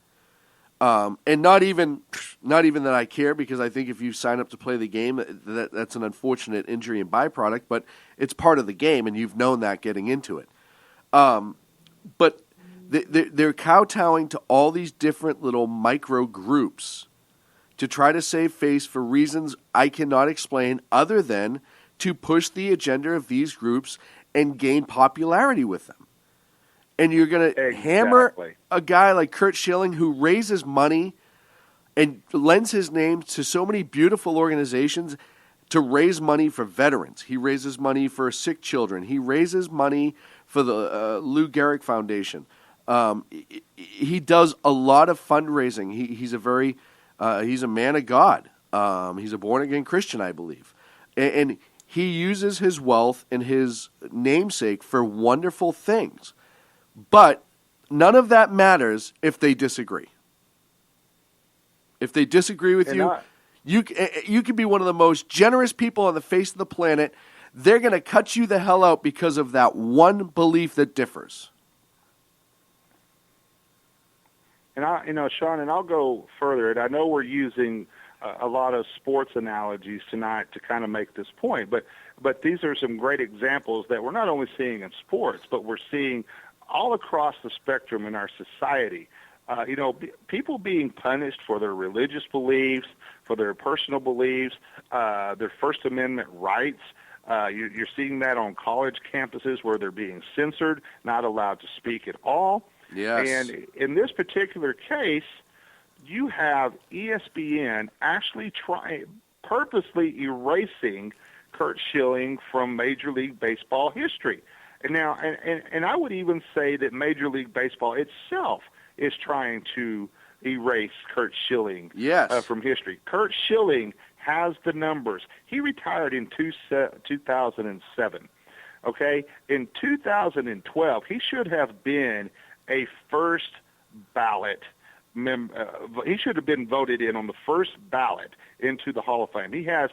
And not even that I care, because I think if you sign up to play the game, that's an unfortunate injury and byproduct, but it's part of the game, and you've known that getting into it. But they're kowtowing to all these different little micro groups to try to save face for reasons I cannot explain, other than to push the agenda of these groups and gain popularity with them. And you're going to hammer a guy like Curt Schilling, who raises money and lends his name to so many beautiful organizations to raise money for veterans. He raises money for sick children. He raises money for the Lou Gehrig Foundation. He does a lot of fundraising. He's a man of God. He's a born-again Christian, I believe. And he uses his wealth and his namesake for wonderful things. But none of that matters if they disagree. If they disagree with you, You can be one of the most generous people on the face of the planet. They're going to cut you the hell out because of that one belief that differs. And Sean, and I'll go further. And I know we're using a lot of sports analogies tonight to kind of make this point, but these are some great examples that we're not only seeing in sports, but we're seeing all across the spectrum in our society. People being punished for their religious beliefs, for their personal beliefs, their First Amendment rights. You're seeing that on college campuses where they're being censored, not allowed to speak at all. Yes. And in this particular case, you have ESPN actually purposely erasing Curt Schilling from Major League Baseball history. And now, and I would even say that Major League Baseball itself is trying to erase Curt Schilling from history. Curt Schilling has the numbers. He retired in 2007. Okay? In 2012, he should have been a first ballot he should have been voted in on the first ballot into the Hall of Fame. He has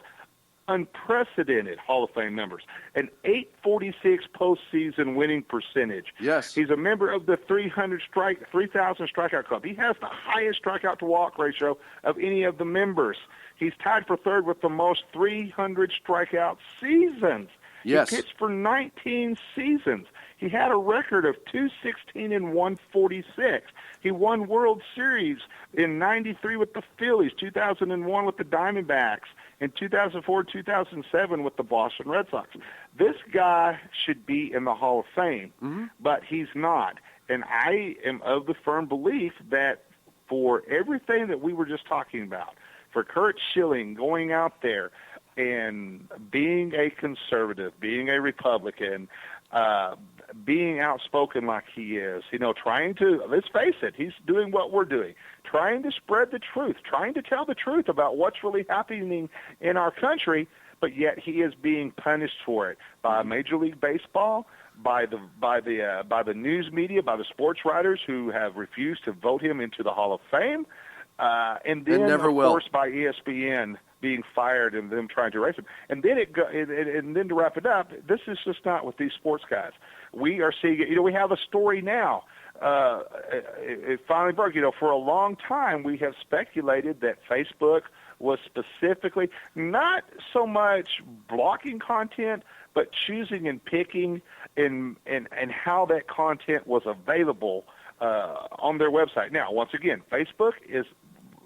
unprecedented Hall of Fame numbers, an 846 postseason winning percentage. Yes. He's a member of the 3,000 strikeout club. He has the highest strikeout to walk ratio of any of the members. He's tied for third with the most 300 strikeout seasons. Yes. He pitched for 19 seasons. He had a record of 216 and 146. He won World Series in 93 with the Phillies, 2001 with the Diamondbacks, in 2004, 2007 with the Boston Red Sox. This guy should be in the Hall of Fame, but he's not. And I am of the firm belief that for everything that we were just talking about, for Curt Schilling going out there and being a conservative, being a Republican, being outspoken like he is, trying to, let's face it, he's doing what we're doing, trying to spread the truth, trying to tell the truth about what's really happening in our country, but yet he is being punished for it by Major League Baseball, by the news media, by the sports writers who have refused to vote him into the Hall of Fame, and then, of course, by ESPN being fired and them trying to erase him. And then and then to wrap it up, this is just not with these sports guys. We are seeing it. We have a story now. It finally broke. For a long time we have speculated that Facebook was specifically not so much blocking content, but choosing and picking and how that content was available on their website. Now, once again, Facebook is,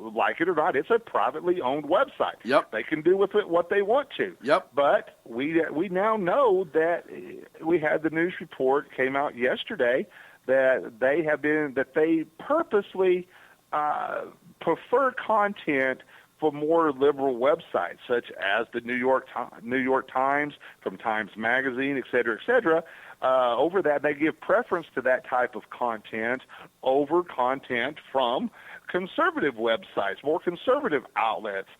like it or not, it's a privately owned website. Yep. They can do with it what they want to. Yep. But we now know that we had the news report came out yesterday that they purposely prefer content for more liberal websites, such as the New York Times, from Times Magazine, et cetera, over that. They give preference to that type of content over content from conservative websites, more conservative outlets,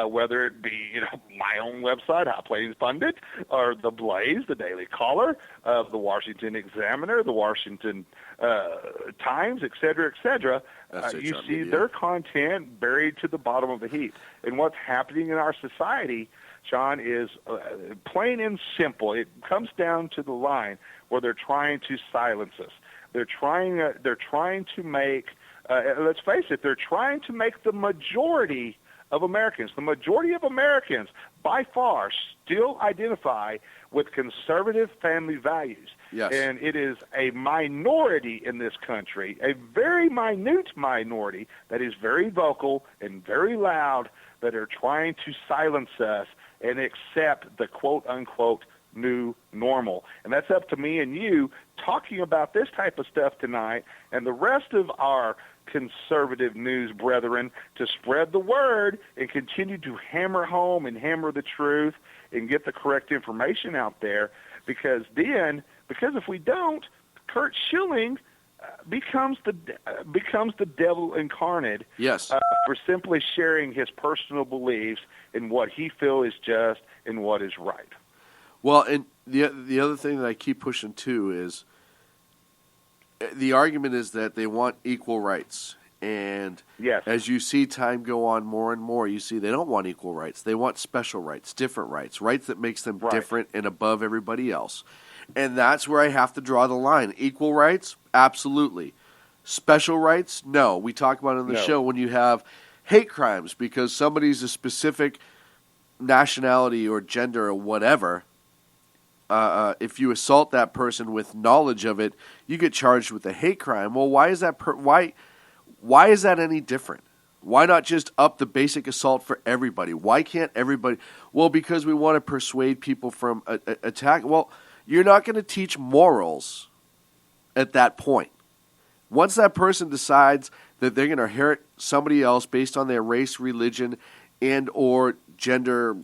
whether it be my own website, High Plains Pundit, or The Blaze, the Daily Caller, the Washington Examiner, the Washington Times, et cetera. You see their content buried to the bottom of the heap. And what's happening in our society, Sean, is plain and simple. It comes down to the line where they're trying to silence us. They're trying to make, let's face it, they're trying to make the majority of Americans by far still identify with conservative family values. Yes. And it is a minority in this country, a very minute minority that is very vocal and very loud, that are trying to silence us and accept the quote-unquote new normal. And that's up to me and you talking about this type of stuff tonight and the rest of our conservative news brethren to spread the word and continue to hammer home and hammer the truth and get the correct information out there, because if we don't, Curt Schilling becomes the devil incarnate. Yes. For simply sharing his personal beliefs in what he feels is just and what is right. Well, and the other thing that I keep pushing too is the argument is that they want equal rights. And yes. as you see time go on more and more, you see they don't want equal rights. They want special rights, different rights, rights that makes them different and above everybody else. And that's where I have to draw the line. Equal rights? Absolutely. Special rights? No. We talk about it on the show when you have hate crimes because somebody's a specific nationality or gender or whatever. If you assault that person with knowledge of it, you get charged with a hate crime. Well, why is that? Why is that any different? Why not just up the basic assault for everybody? Why can't everybody? Well, because we want to persuade people from attack. Well, you're not going to teach morals at that point. Once that person decides that they're going to hurt somebody else based on their race, religion, and or gender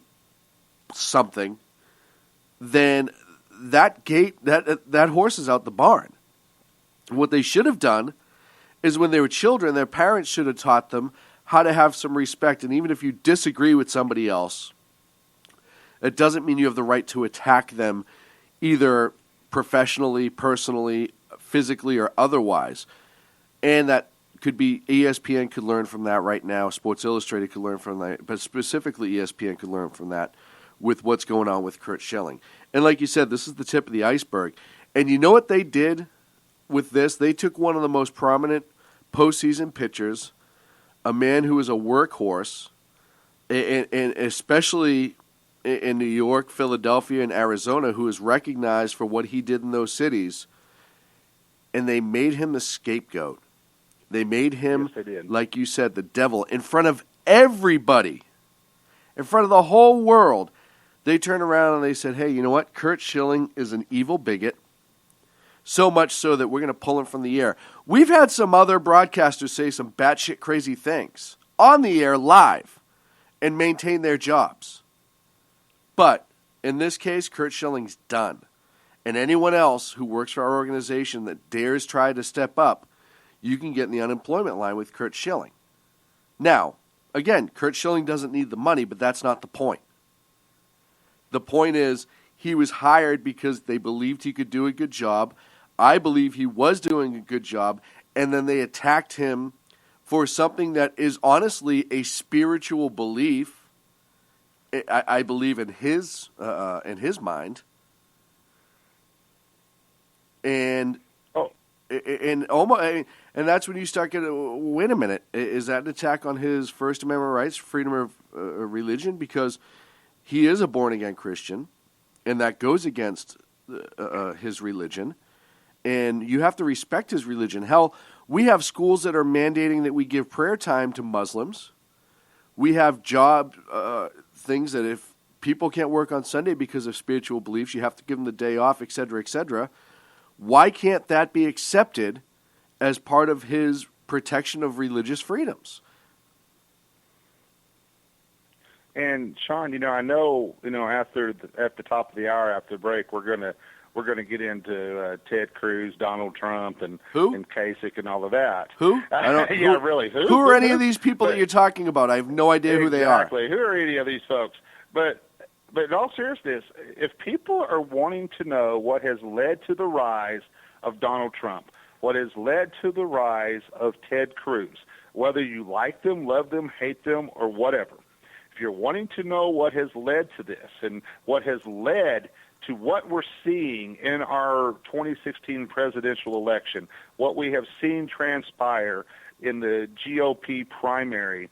something, then that horse is out the barn. What they should have done is when they were children, their parents should have taught them how to have some respect. And even if you disagree with somebody else, it doesn't mean you have the right to attack them either professionally, personally, physically, or otherwise. And that could be ESPN could learn from that right now. Sports Illustrated could learn from that. But specifically ESPN could learn from that with what's going on with Curt Schilling. And like you said, this is the tip of the iceberg. And you know what they did with this? They took one of the most prominent postseason pitchers, a man who is a workhorse, and especially in New York, Philadelphia, and Arizona, who is recognized for what he did in those cities, and they made him the scapegoat. They made him, like you said, the devil in front of everybody, in front of the whole world. They turned around and they said, hey, you know what? Curt Schilling is an evil bigot. So much so that we're going to pull him from the air. We've had some other broadcasters say some batshit crazy things on the air live and maintain their jobs. But in this case, Curt Schilling's done. And anyone else who works for our organization that dares try to step up, you can get in the unemployment line with Curt Schilling. Now, again, Curt Schilling doesn't need the money, but that's not the point. The point is he was hired because they believed he could do a good job. I believe he was doing a good job, and then they attacked him for something that is honestly a spiritual belief. I believe in his mind, and that's when you start getting. Wait a minute, is that an attack on his First Amendment rights, freedom of religion? Because he is a born-again Christian, and that goes against his religion, and you have to respect his religion. Hell, we have schools that are mandating that we give prayer time to Muslims. We have job things that if people can't work on Sunday because of spiritual beliefs, you have to give them the day off, et cetera, et cetera. Why can't that be accepted as part of his protection of religious freedoms? And Sean, I know, at the top of the hour after the break, we're gonna get into Ted Cruz, Donald Trump, and Kasich and all of that. Who? Really. Who? Who are any of these people that you're talking about? I have no idea who they are. Exactly. Who are any of these folks? But in all seriousness, if people are wanting to know what has led to the rise of Donald Trump, what has led to the rise of Ted Cruz, whether you like them, love them, hate them, or whatever, if you're wanting to know what has led to this and what has led to what we're seeing in our 2016 presidential election, what we have seen transpire in the GOP primary,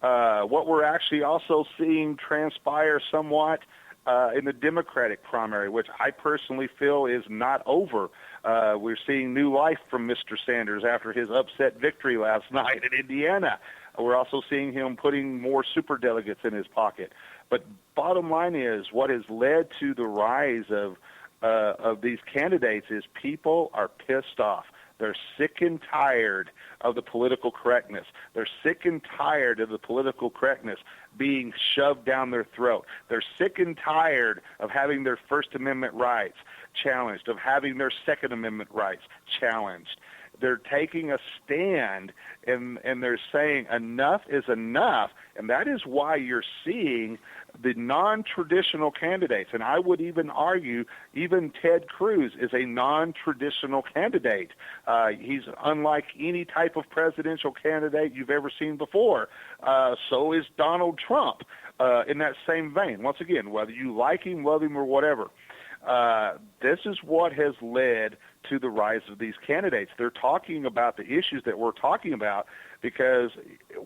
what we're actually also seeing transpire somewhat in the Democratic primary, which I personally feel is not over. We're seeing new life from Mr. Sanders after his upset victory last night in Indiana. We're also seeing him putting more superdelegates in his pocket. But bottom line is, what has led to the rise of these candidates is people are pissed off. They're sick and tired of the political correctness. They're sick and tired of the political correctness being shoved down their throat. They're sick and tired of having their First Amendment rights challenged, of having their Second Amendment rights challenged. They're taking a stand, and they're saying enough is enough, and that is why you're seeing the non-traditional candidates. And I would even argue even Ted Cruz is a non-traditional candidate. He's unlike any type of presidential candidate you've ever seen before. So is Donald Trump in that same vein. Once again, whether you like him, love him, or whatever, this is what has led to the rise of these candidates. They're talking about the issues that we're talking about because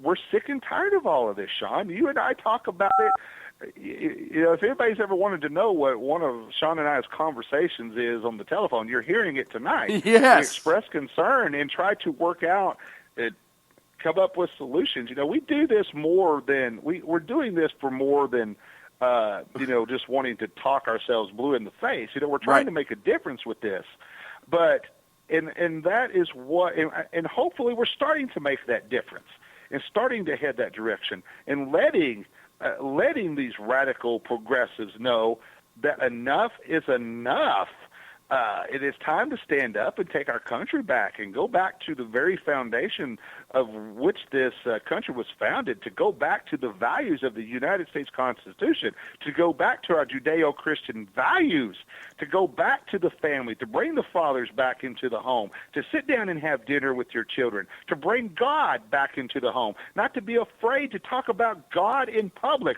we're sick and tired of all of this, Sean. You and I talk about it. You know, if anybody's ever wanted to know what one of Sean and I's conversations is on the telephone, you're hearing it tonight. Yes. We express concern and try to work out come up with solutions. You know, we do this more than we're doing this for more than you know, just wanting to talk ourselves blue in the face. You know, we're trying to make a difference with this. But and that is what, and hopefully we're starting to make that difference and starting to head that direction and letting these radical progressives know that enough is enough. It is time to stand up and take our country back and go back to the very foundation of which this country was founded, to go back to the values of the United States Constitution, to go back to our Judeo-Christian values, to go back to the family, to bring the fathers back into the home, to sit down and have dinner with your children, to bring God back into the home, not to be afraid to talk about God in public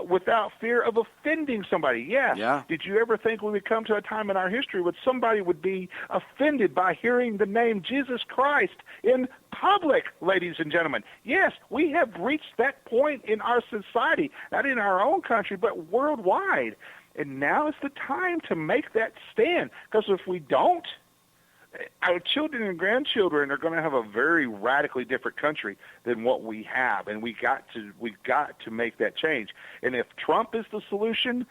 without fear of offending somebody. Yeah. Did you ever think we would come to a time in our history when somebody would be offended by hearing the name Jesus Christ in public, ladies and gentlemen? Yes, we have reached that point in our society, not in our own country, but worldwide. And now is the time to make that stand, because if we don't, our children and grandchildren are going to have a very radically different country than what we have, and we've got to make that change. And if Trump is the solution,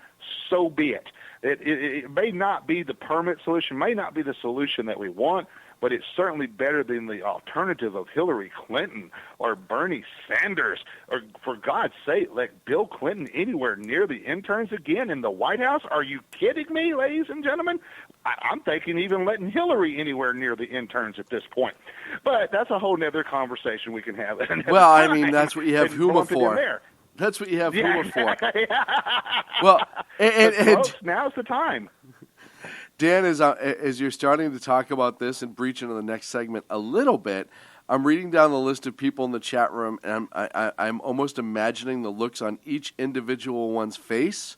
so be it. It may not be the permanent solution, may not be the solution that we want, but it's certainly better than the alternative of Hillary Clinton or Bernie Sanders, or for God's sake, let Bill Clinton anywhere near the interns again in the White House. Are you kidding me, ladies and gentlemen? I'm thinking even letting Hillary anywhere near the interns at this point. But that's a whole nother conversation we can have. Well, I mean, that's what you have Huma for. That's what you have Huma for. Well, and folks, now's the time. Dan, as you're starting to talk about this and breach into the next segment a little bit, I'm reading down the list of people in the chat room, and I'm almost imagining the looks on each individual one's face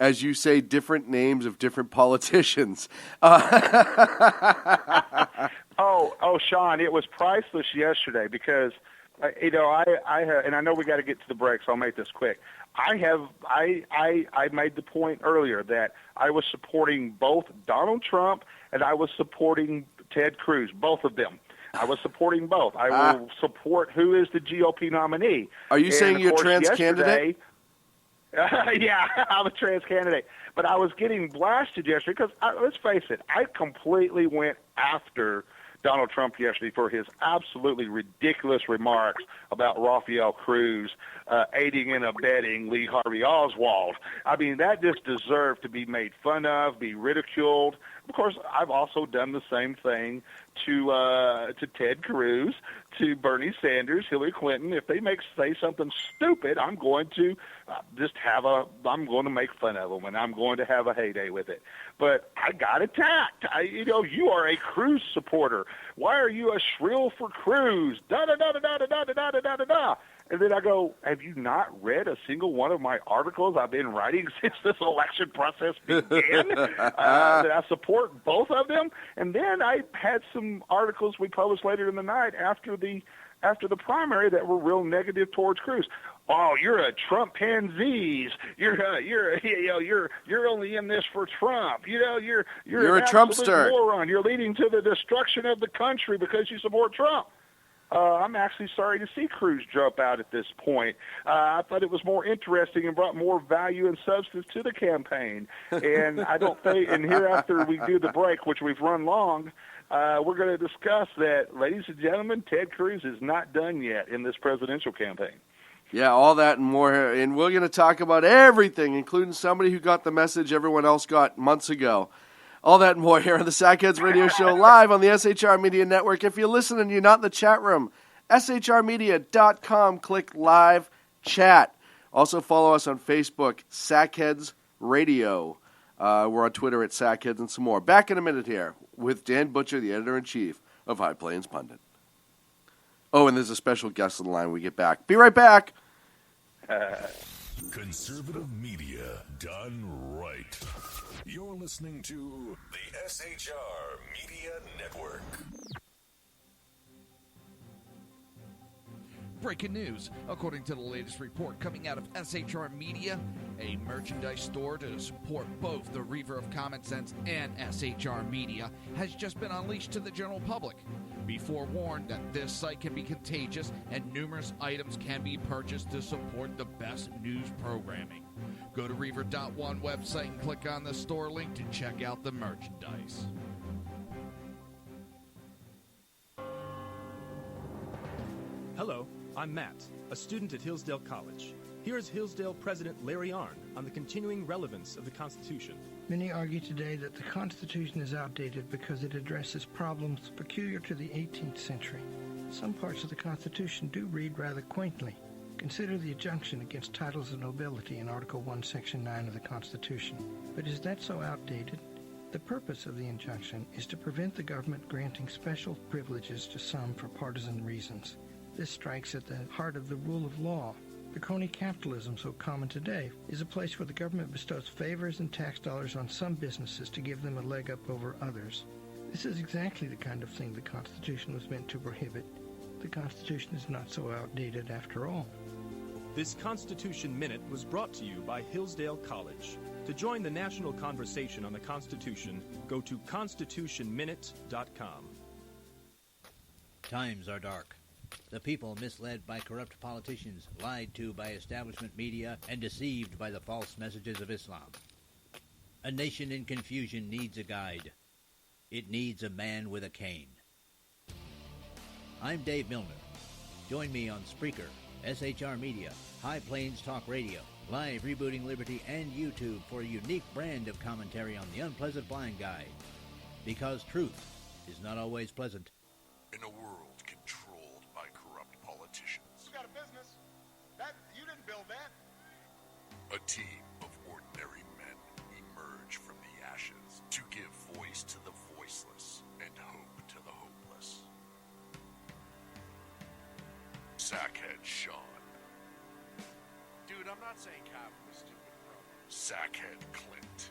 as you say different names of different politicians. Oh, Sean, it was priceless yesterday because, you know, I and I know we got to get to the break, so I'll make this quick. I made the point earlier that I was supporting both Donald Trump and I was supporting Ted Cruz, both of them. I was supporting both. I will support who is the GOP nominee. Are you saying you're a trans candidate? Yeah, I'm a trans candidate. But I was getting blasted yesterday because, let's face it, I completely went after Donald Trump yesterday for his absolutely ridiculous remarks about Rafael Cruz aiding and abetting Lee Harvey Oswald. I mean, that just deserved to be made fun of, be ridiculed. Of course, I've also done the same thing to Ted Cruz, to Bernie Sanders, Hillary Clinton. If they say something stupid, I'm going to I'm going to make fun of them, and I'm going to have a heyday with it. But I got attacked. You are a Cruz supporter. Why are you a shrill for Cruz? Da da da da da da da da da da da. And then I go, have you not read a single one of my articles I've been writing since this election process began? That I support both of them. And then I had some articles we published later in the night after the primary that were real negative towards Cruz. Oh, you're a Trump pansies. You're only in this for Trump. You're a an Trumpster moron. You're leading to the destruction of the country because you support Trump. I'm actually sorry to see Cruz drop out at this point. I thought it was more interesting and brought more value and substance to the campaign. And I don't think, and here after we do the break, which we've run long, we're going to discuss that, ladies and gentlemen, Ted Cruz is not done yet in this presidential campaign. Yeah, all that and more. And we're going to talk about everything, including somebody who got the message everyone else got months ago. All that and more here on the Sackheads Radio Show live on the SHR Media Network. If you're listening and you're not in the chat room, shrmedia.com, click live chat. Also follow us on Facebook, Sackheads Radio. We're on Twitter at Sackheads and some more. Back in a minute here with Dan Butcher, the editor-in-chief of High Plains Pundit. Oh, and there's a special guest on the line when we get back. Be right back. Conservative media done right. You're listening to the SHR Media Network. Breaking news. According to the latest report coming out of SHR Media, a merchandise store to support both the Reaver of Common Sense and SHR Media has just been unleashed to the general public. Be forewarned that this site can be contagious and numerous items can be purchased to support the best news programming. Go to Reaver.one website and click on the store link to check out the merchandise. Hello, I'm Matt, a student at Hillsdale College. Here is Hillsdale President Larry Arnn on the continuing relevance of the Constitution. Many argue today that the Constitution is outdated because it addresses problems peculiar to the 18th century. Some parts of the Constitution do read rather quaintly. Consider the injunction against titles of nobility in Article 1, Section 9 of the Constitution. But is that so outdated? The purpose of the injunction is to prevent the government granting special privileges to some for partisan reasons. This strikes at the heart of the rule of law. The crony capitalism so common today is a place where the government bestows favors and tax dollars on some businesses to give them a leg up over others. This is exactly the kind of thing the Constitution was meant to prohibit. The Constitution is not so outdated after all. This Constitution Minute was brought to you by Hillsdale College. To join the national conversation on the Constitution, go to constitutionminute.com. Times are dark. The people misled by corrupt politicians, lied to by establishment media, and deceived by the false messages of Islam. A nation in confusion needs a guide. It needs a man with a cane. I'm Dave Milner. Join me on Spreaker, SHR Media, High Plains Talk Radio, Live Rebooting Liberty, and YouTube for a unique brand of commentary on the unpleasant blind guide. Because truth is not always pleasant. In a world controlled by corrupt politicians, You got a business. That you didn't build that. a team of ordinary men emerge from the ashes to give voice to the voiceless and hope to the hopeless. Sackhead Sean. Dude, I'm not saying Cap was stupid, bro. Sackhead Clint.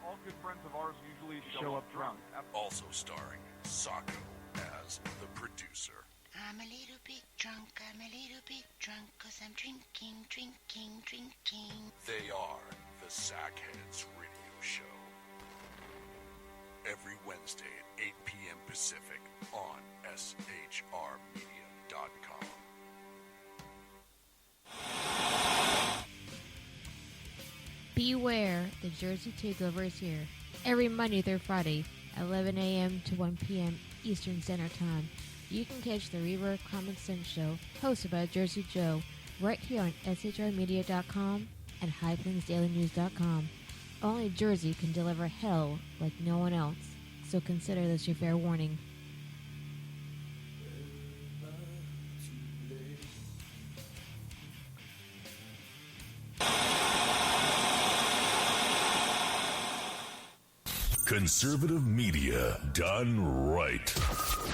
All good friends of ours usually show up drunk. Also starring Sacco as the producer. I'm a little bit drunk, cause I'm drinking. They are the Sackheads Radio Show. Every Wednesday at 8 p.m. Pacific on shrmedia.com. Beware, the Jersey Takeover is here. Every Monday through Friday, 11 a.m. to 1 p.m. Eastern Standard Time. You can catch the Reaver Common Sense Show, hosted by Jersey Joe, right here on shrmedia.com and highplainsdailynews.com. Only Jersey can deliver hell like no one else, so consider this your fair warning. Conservative media done right.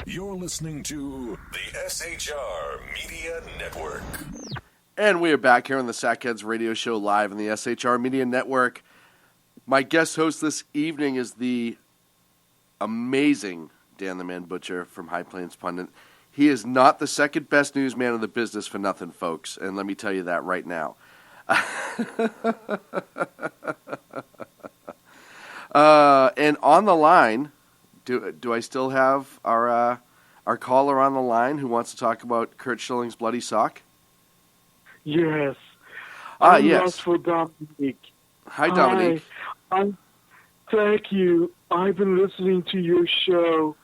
You're listening to the SHR Media Network. And we are back here on the Sackheads Radio Show live on the SHR Media Network. My guest host this evening is the amazing Dan the Man Butcher from High Plains Pundit. He is not the second best newsman in the business for nothing, folks, and let me tell you that right now. And on the line, do I still have our caller on the line who wants to talk about Kurt Schilling's bloody sock? Yes. I'm yes. lost for Dominique. Hi, Dominique. Thank you. I've been listening to your show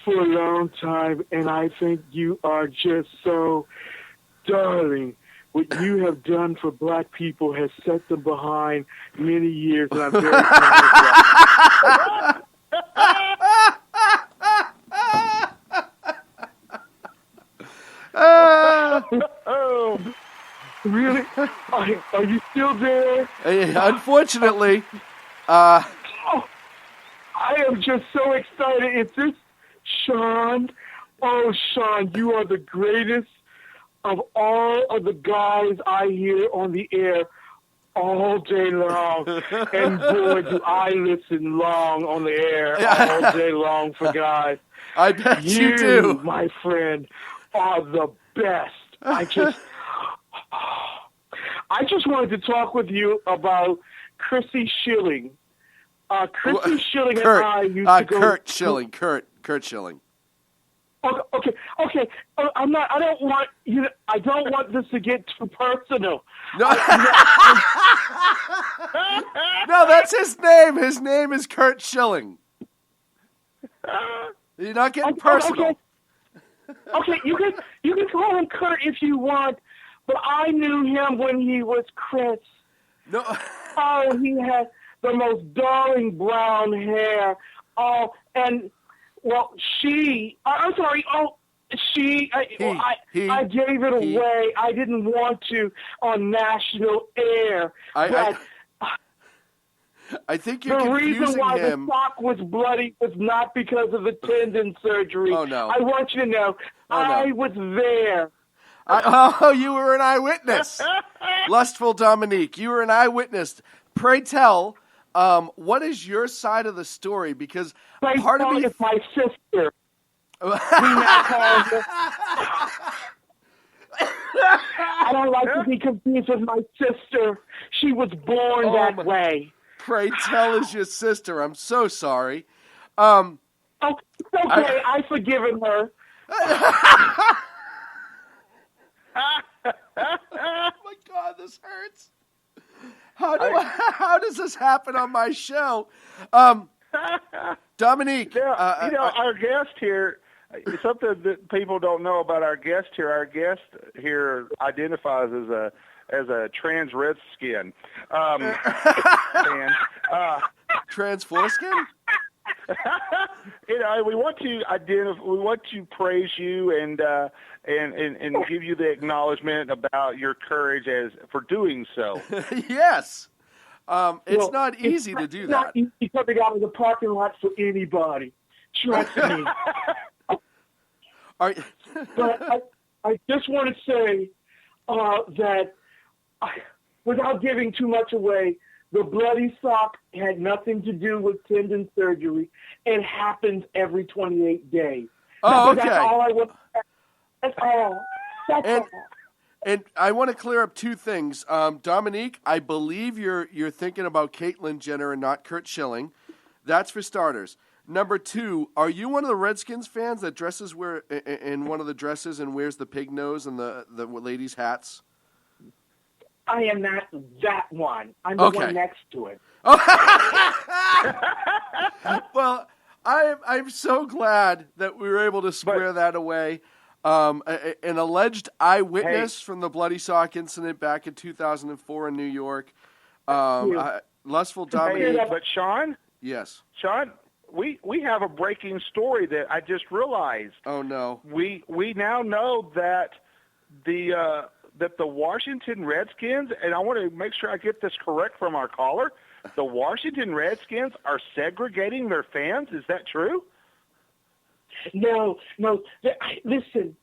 for a long time, and I think you are just so darling. What you have done for black people has set them behind many years, and I'm very proud of that. Oh, really? Are you still there? Unfortunately. Oh, I am just so excited. Is this Sean? Oh, Sean, you are the greatest of all of the guys I hear on the air all day long. And boy, do I listen long on the air all day long for guys. I bet you do. My friend, are the best. I just wanted to talk with you about Chrissy Schilling. Chrissy Schilling and I used to go. Kurt Schilling. Kurt Schilling. Okay. I don't want you. I don't want this to get too personal. No, no, that's his name. His name is Kurt Schilling. You're not getting personal. Okay, you can call him Kurt if you want, but I knew him when he was Chris. No. Oh, he had the most darling brown hair. Oh, and well, I'm sorry. Oh, I gave it away. I didn't want to on national air. I think you're confusing him. The reason why the sock was bloody was not because of the tendon surgery. Oh, no. I want you to know, I was there. You were an eyewitness. Lustful Dominique, you were an eyewitness. Pray tell, what is your side of the story? Because part of me is my sister. We now call her. I don't like to be confused with my sister. She was born that way. Pray tell is your sister. I'm so sorry. Oh, it's okay. I've forgiven her. Oh my God, this hurts. How does this happen on my show? Dominique. Our guest here, something that people don't know about our guest here. Our guest here identifies as a trans redskin. Trans foreskin? We want to praise you and give you the acknowledgement about your courage for doing so. Yes. It's not easy to do that. It's not easy coming out of the parking lot for anybody. Trust me. But I just want to say that without giving too much away, the bloody sock had nothing to do with tendon surgery. It happens every 28 days. Okay. That's all I want to say. That's all. That's all. And I want to clear up two things. Dominique, I believe you're thinking about Caitlyn Jenner and not Kurt Schilling. That's for starters. Number two, are you one of the Redskins fans that dresses in one of the dresses and wears the pig nose and the ladies' hats? I am not that one. I'm the one next to it. Well, I'm so glad that we were able to square that away. An alleged eyewitness from the Bloody Sock incident back in 2004 in New York. Lustful Dominique. But Sean? Yes. Sean, we have a breaking story that I just realized. Oh, no. We now know that the Washington Redskins, and I want to make sure I get this correct from our caller, the Washington Redskins are segregating their fans. Is that true? No. Listen,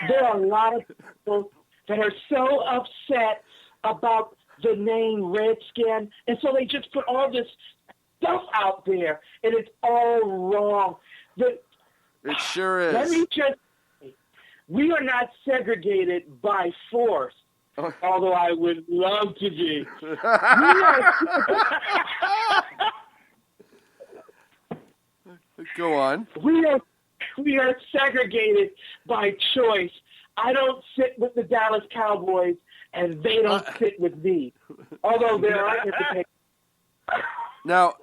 there are a lot of people that are so upset about the name Redskin, and so they just put all this stuff out there, and it's all wrong. It sure is. Let me just say, we are not segregated by force, although I would love to be. Go on. We are segregated by choice. I don't sit with the Dallas Cowboys, and they don't sit with me. Although there are Now,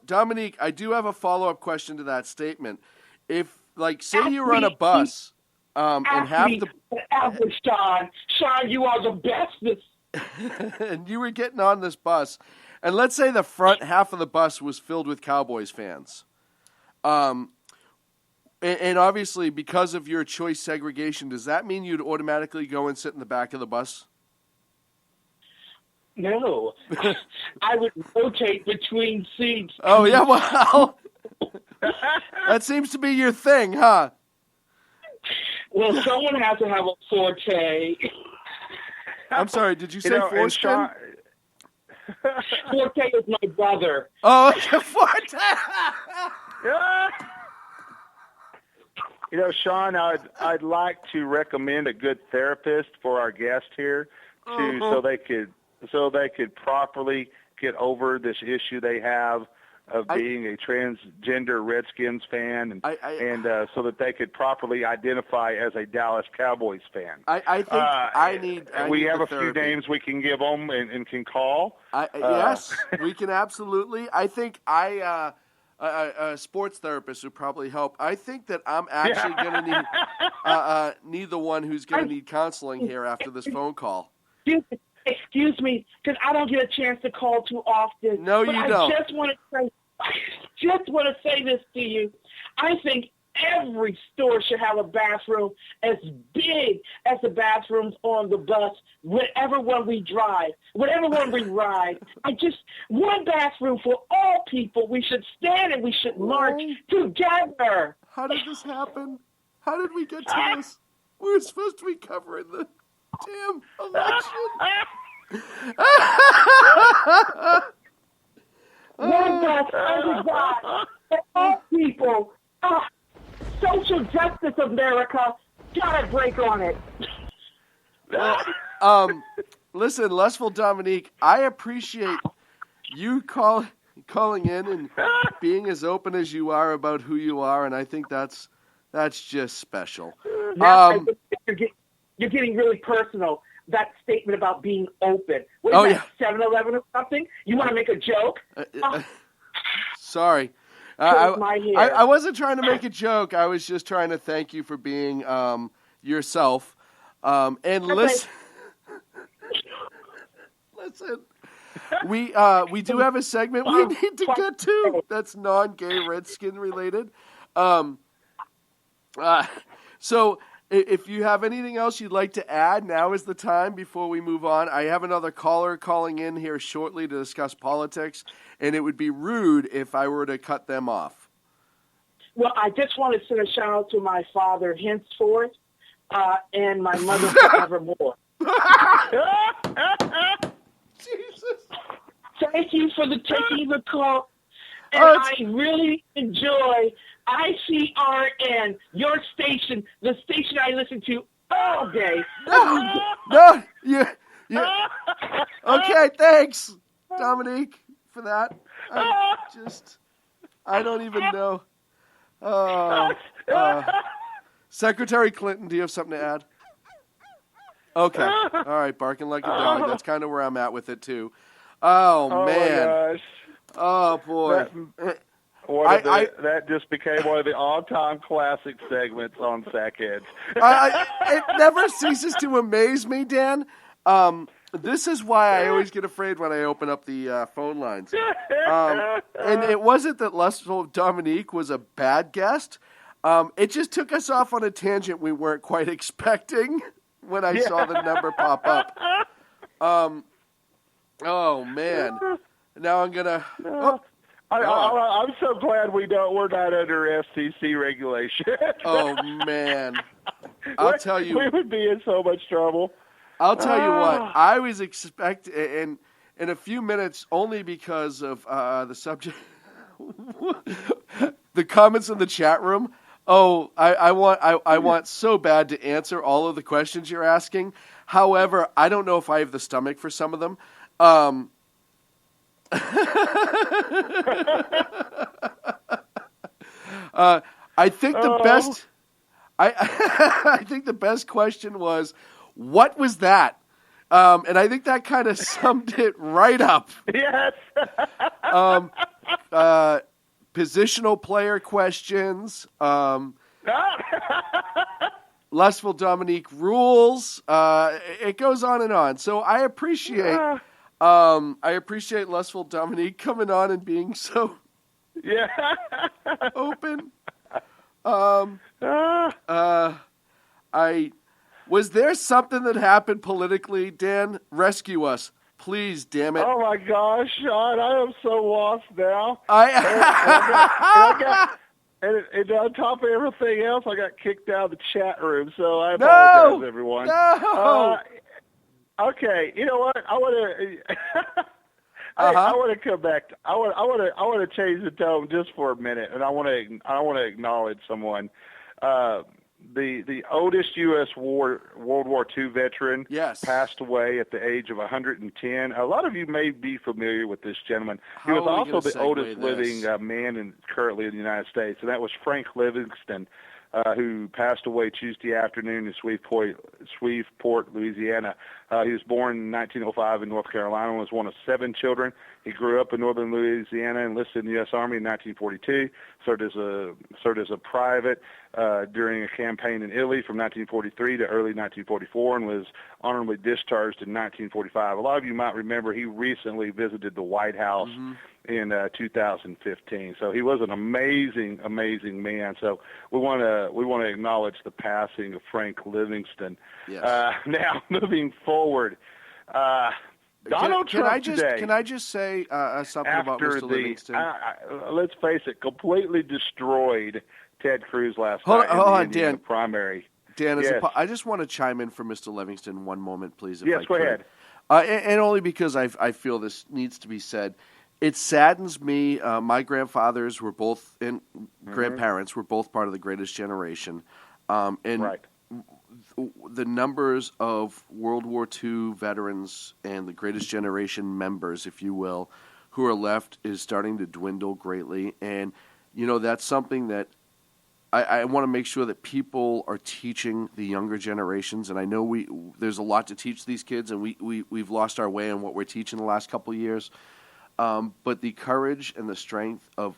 Dominique, I do have a follow-up question to that statement. If, say you run a bus, and half the Sean, you are the bestest. and you were getting on this bus, and let's say the front half of the bus was filled with Cowboys fans. And obviously, because of your choice segregation, does that mean you'd automatically go and sit in the back of the bus? No. I would rotate between seats. Oh, yeah, well, that seems to be your thing, huh? Well, someone has to have a forte. I'm sorry, did you say foreskin? Forte is my brother. Oh, Forte! Sean, I'd like to recommend a good therapist for our guest here, so they could properly get over this issue they have of being a transgender Redskins fan, and so that they could properly identify as a Dallas Cowboys fan. I think I need. We have a therapy. few names we can give them and can call. Yes, we can absolutely. I think a sports therapist would probably help. I think that I'm actually going to need the one who's going to need counseling here after this phone call. Excuse me, because I don't get a chance to call too often. No, you don't. I just want to say this to you. I think every store should have a bathroom as big as the bathrooms on the bus, whatever one we drive, whatever one we ride. One bathroom for all people. We should stand and we should march together. How did this happen? How did we get to this? We were supposed to be covering the damn election. One bus, every God, for all people. Social justice, America, gotta break on it. Listen, Lustful Dominique, I appreciate you calling in and being as open as you are about who you are, and I think that's just special. You're getting really personal. That statement about being open. What is that, 7-Eleven or something? You want to make a joke? Sorry. I wasn't trying to make a joke. I was just trying to thank you for being yourself. And listen, we do have a segment we need to get to that's non-gay Redskin related. So if you have anything else you'd like to add, now is the time before we move on. I have another caller calling in here shortly to discuss politics, and it would be rude if I were to cut them off. Well, I just want to send a shout out to my father henceforth and my mother forevermore. Jesus. Thank you for taking the call. And I really enjoy ICRN, your station, the station I listen to all day. No, yeah. Okay, thanks, Dominique, for that. I don't even know. Secretary Clinton, do you have something to add? Okay. All right, barking like a dog. That's kind of where I'm at with it, too. Oh man. My gosh. Oh, boy. That just became one of the all-time classic segments on Sackheads. It never ceases to amaze me, Dan. This is why I always get afraid when I open up the phone lines. And it wasn't that Lustful Dominique was a bad guest. It just took us off on a tangent we weren't quite expecting when I saw the number pop up. Oh, man. Now I'm going to... I'm so glad we're not under FCC regulation. Oh, man. I'll tell you... We would be in so much trouble. I'll tell you what. I was expecting... In a few minutes, only because of the subject... the comments in the chat room... Oh, I want so bad to answer all of the questions you're asking. However, I don't know if I have the stomach for some of them. I think the best. I think the best question was, what was that? And I think that kind of summed it right up. Yes. Positional player questions. Lustful Dominique rules. It goes on and on. So I appreciate I appreciate Lustful Dominique coming on and being so open. Was there something that happened politically, Dan? Rescue us, please, damn it. Oh my gosh, Sean, I am so lost now. And on top of everything else, I got kicked out of the chat room, so I apologize, everyone. No! Okay, you know what? I want to. I want to come back. I want to change the tone just for a minute, and I want to acknowledge someone. The oldest U.S. World War II veteran passed away at the age of 110. A lot of you may be familiar with this gentleman. He was also the oldest living man currently in the United States, and that was Frank Livingston, who passed away Tuesday afternoon in Shreveport, Louisiana. He was born in 1905 in North Carolina and was one of 7 children. He grew up in northern Louisiana, enlisted in the U.S. Army in 1942, served as a private during a campaign in Italy from 1943 to early 1944, and was honorably discharged in 1945. A lot of you might remember he recently visited the White House in 2015. So he was an amazing, amazing man. So we want to acknowledge the passing of Frank Livingston. Yes. Now moving forward, Donald Trump today. Can I just say something about Mr. Livingston? Let's face it, completely destroyed Ted Cruz last Hold night on, in the Dan. primary. Dan, Yes. I just want to chime in for Mr. Livingston one moment, please. If Yes, I go could. ahead. And only because I feel this needs to be said. It saddens me. My grandfathers were both, and grandparents were both part of the Greatest Generation. And the numbers of World War II veterans and the Greatest Generation members, if you will, who are left is starting to dwindle greatly. And, that's something that I want to make sure that people are teaching the younger generations. And I know there's a lot to teach these kids, and we've lost our way in what we're teaching the last couple of years. But the courage and the strength of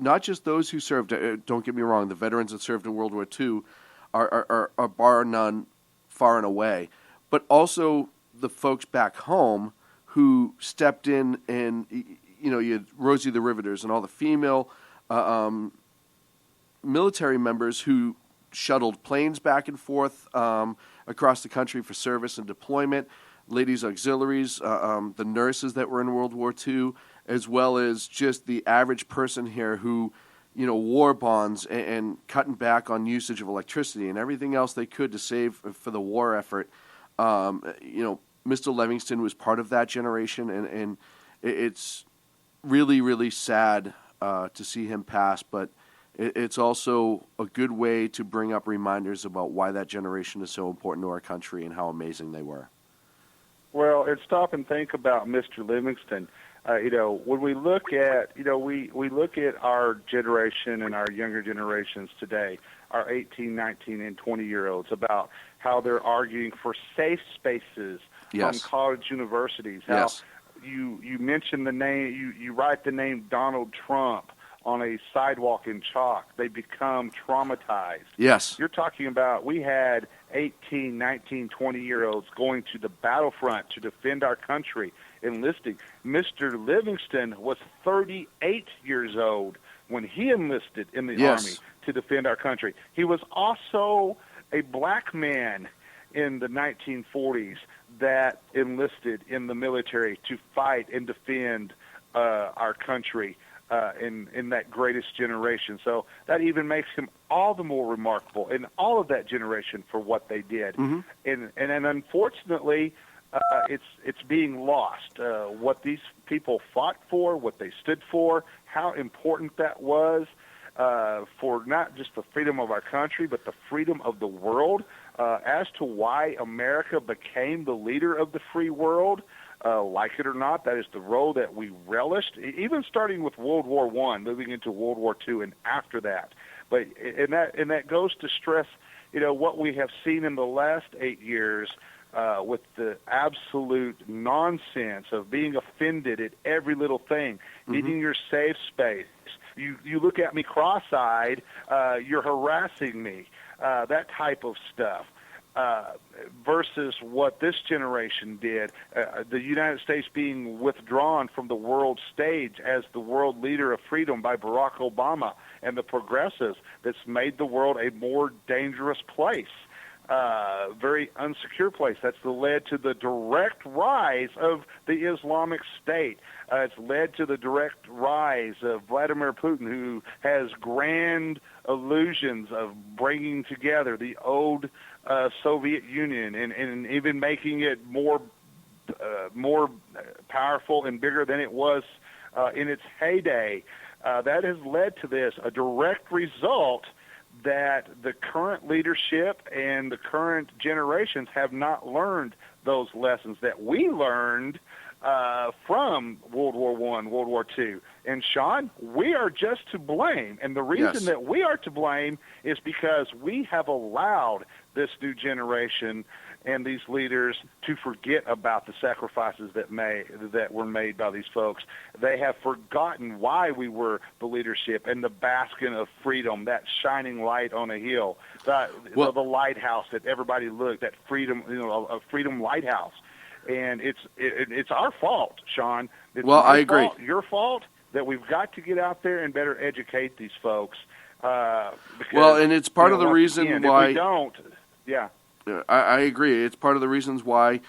not just those who served, don't get me wrong, the veterans that served in World War II are bar none, far and away, but also the folks back home who stepped in and, you had Rosie the Riveters and all the female military members who shuttled planes back and forth across the country for service and deployment, ladies auxiliaries, the nurses that were in World War II, as well as just the average person here who, war bonds and cutting back on usage of electricity and everything else they could to save for the war effort. Mr. Livingston was part of that generation, and it's really, really sad to see him pass, but it's also a good way to bring up reminders about why that generation is so important to our country and how amazing they were. Well, and stop and think about Mr. Livingston. When we look at, we look at our generation and our younger generations today, our 18, 19, and 20-year-olds, about how they're arguing for safe spaces from college universities. How you mention the name, you write the name Donald Trump on a sidewalk in chalk. They become traumatized. Yes. You're talking about, we had 18, 19, 20-year-olds going to the battlefront to defend our country, enlisting. Mr. Livingston was 38 years old when he enlisted in the Army to defend our country. He was also a black man in the 1940s that enlisted in the military to fight and defend our country in that Greatest Generation. So that even makes him all the more remarkable in all of that generation for what they did. And unfortunately, it's being lost. What these people fought for, what they stood for, how important that was for not just the freedom of our country, but the freedom of the world. As to why America became the leader of the free world, like it or not, that is the role that we relished, even starting with World War I, moving into World War II, and after that. But and that goes to stress, what we have seen in the last 8 years with the absolute nonsense of being offended at every little thing, needing your safe space. You look at me cross-eyed, you're harassing me, that type of stuff. versus what this generation did. The United States being withdrawn from the world stage as the world leader of freedom by Barack Obama and the progressives, that's made the world a more dangerous place. Very unsecure place. That's led to the direct rise of the Islamic State. It's led to the direct rise of Vladimir Putin, who has grand illusions of bringing together the old Soviet Union and even making it more powerful and bigger than it was in its heyday. That has led to this, a direct result that the current leadership and the current generations have not learned those lessons that we learned from World War I, World War II. And, Sean, we are just to blame. And the reason that we are to blame is because we have allowed this new generation and these leaders to forget about the sacrifices that were made by these folks. They have forgotten why we were the leadership and the bastion of freedom, that shining light on a hill, the lighthouse that everybody looked, that freedom, a freedom lighthouse. And it's our fault, Sean. It's I agree. Fault, your fault, that we've got to get out there and better educate these folks. Because, and it's part of the reason why. If we don't, yeah. I agree. It's part of the reasons why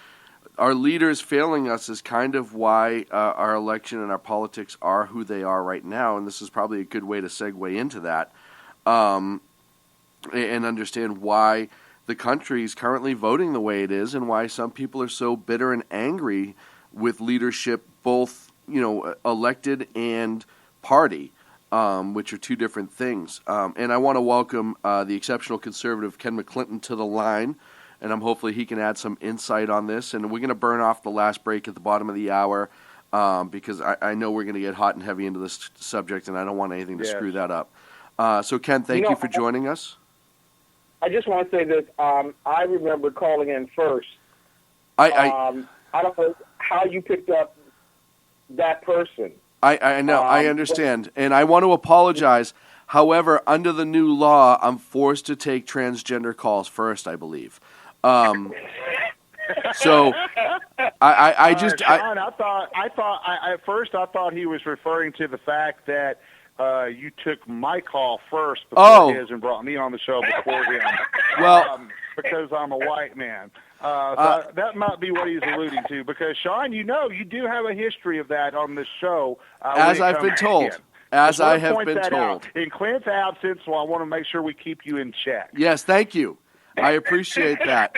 our leaders failing us is kind of why our election and our politics are who they are right now. And this is probably a good way to segue into that and understand why the country is currently voting the way it is and why some people are so bitter and angry with leadership, both elected and party. Which are two different things. And I want to welcome the exceptional conservative Ken McClinton to the line, and hopefully he can add some insight on this. And we're going to burn off the last break at the bottom of the hour because I know we're going to get hot and heavy into this subject, and I don't want anything to screw that up. So, Ken, thank you for joining us. I just want to say this. I remember calling in first. I don't know how you picked up that person. I know, I understand, and I want to apologize. However, under the new law, I'm forced to take transgender calls first, I believe. So I just Sean, at first I thought he was referring to the fact that you took my call first before his and brought me on the show before him. Well, because I'm a white man. So that might be what he's alluding to, because, Sean, you do have a history of that on this show. As I've been told. As I have been told. In Clint's absence, so I want to make sure we keep you in check. Yes, thank you. I appreciate that.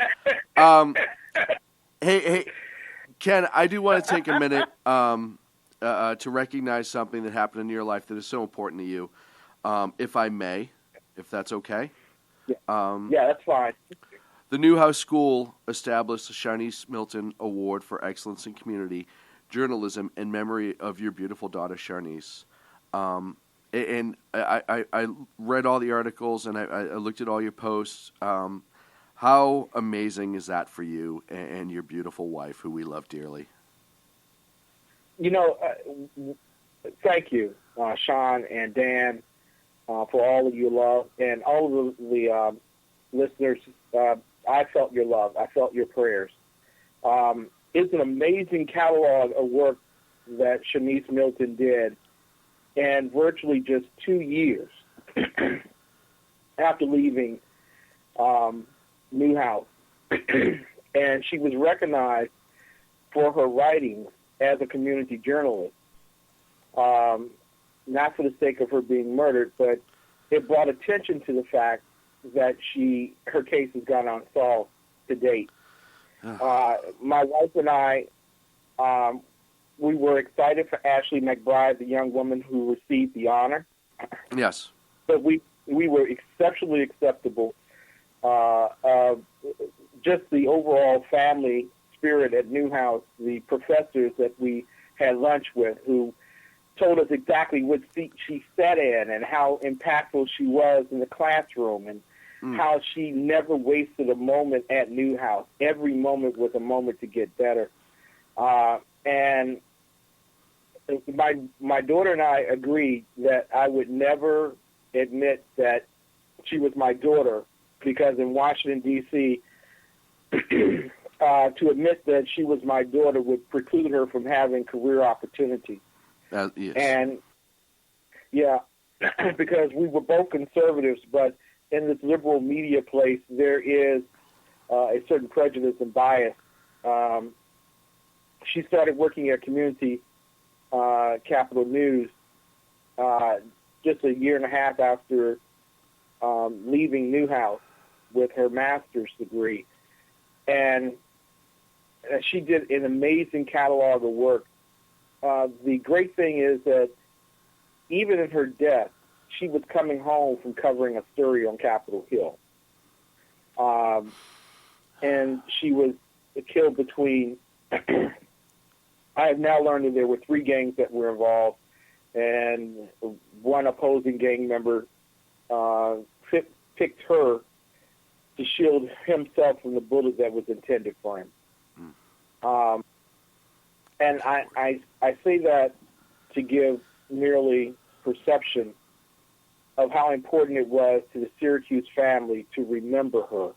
Hey, Ken, I do want to take a minute to recognize something that happened in your life that is so important to you, if I may, if that's okay. Yeah, that's fine. The Newhouse School established the Shanice Milton Award for Excellence in Community Journalism in memory of your beautiful daughter, Shanice. And I read all the articles and I looked at all your posts. How amazing is that for you and your beautiful wife, who we love dearly? Thank you, Sean and Dan, for all of your love, and all of the listeners. I felt your love. I felt your prayers. It's an amazing catalog of work that Shanice Milton did, and virtually just 2 years after leaving Newhouse. And she was recognized for her writings as a community journalist, not for the sake of her being murdered, but it brought attention to the fact that her case has gone unsolved to date. My wife and I, we were excited for Ashley McBride, the young woman who received the honor. Yes. But we were exceptionally acceptable of just the overall family spirit at Newhouse, the professors that we had lunch with, who told us exactly what seat she sat in and how impactful she was in the classroom, and how she never wasted a moment at Newhouse. Every moment was a moment to get better. And my daughter and I agreed that I would never admit that she was my daughter, because in Washington, D.C., to admit that she was my daughter would preclude her from having career opportunities. Yes. And, yeah, because we were both conservatives, but in this liberal media place, there is a certain prejudice and bias. She started working at Community Capital News just a year and a half after leaving Newhouse with her master's degree. And she did an amazing catalog of work. The great thing is that even in her death, she was coming home from covering a story on Capitol Hill. And she was killed between, I have now learned that there were 3 gangs that were involved, and one opposing gang member picked her to shield himself from the bullet that was intended for him. And I say that to give merely perception of how important it was to the Syracuse family to remember her.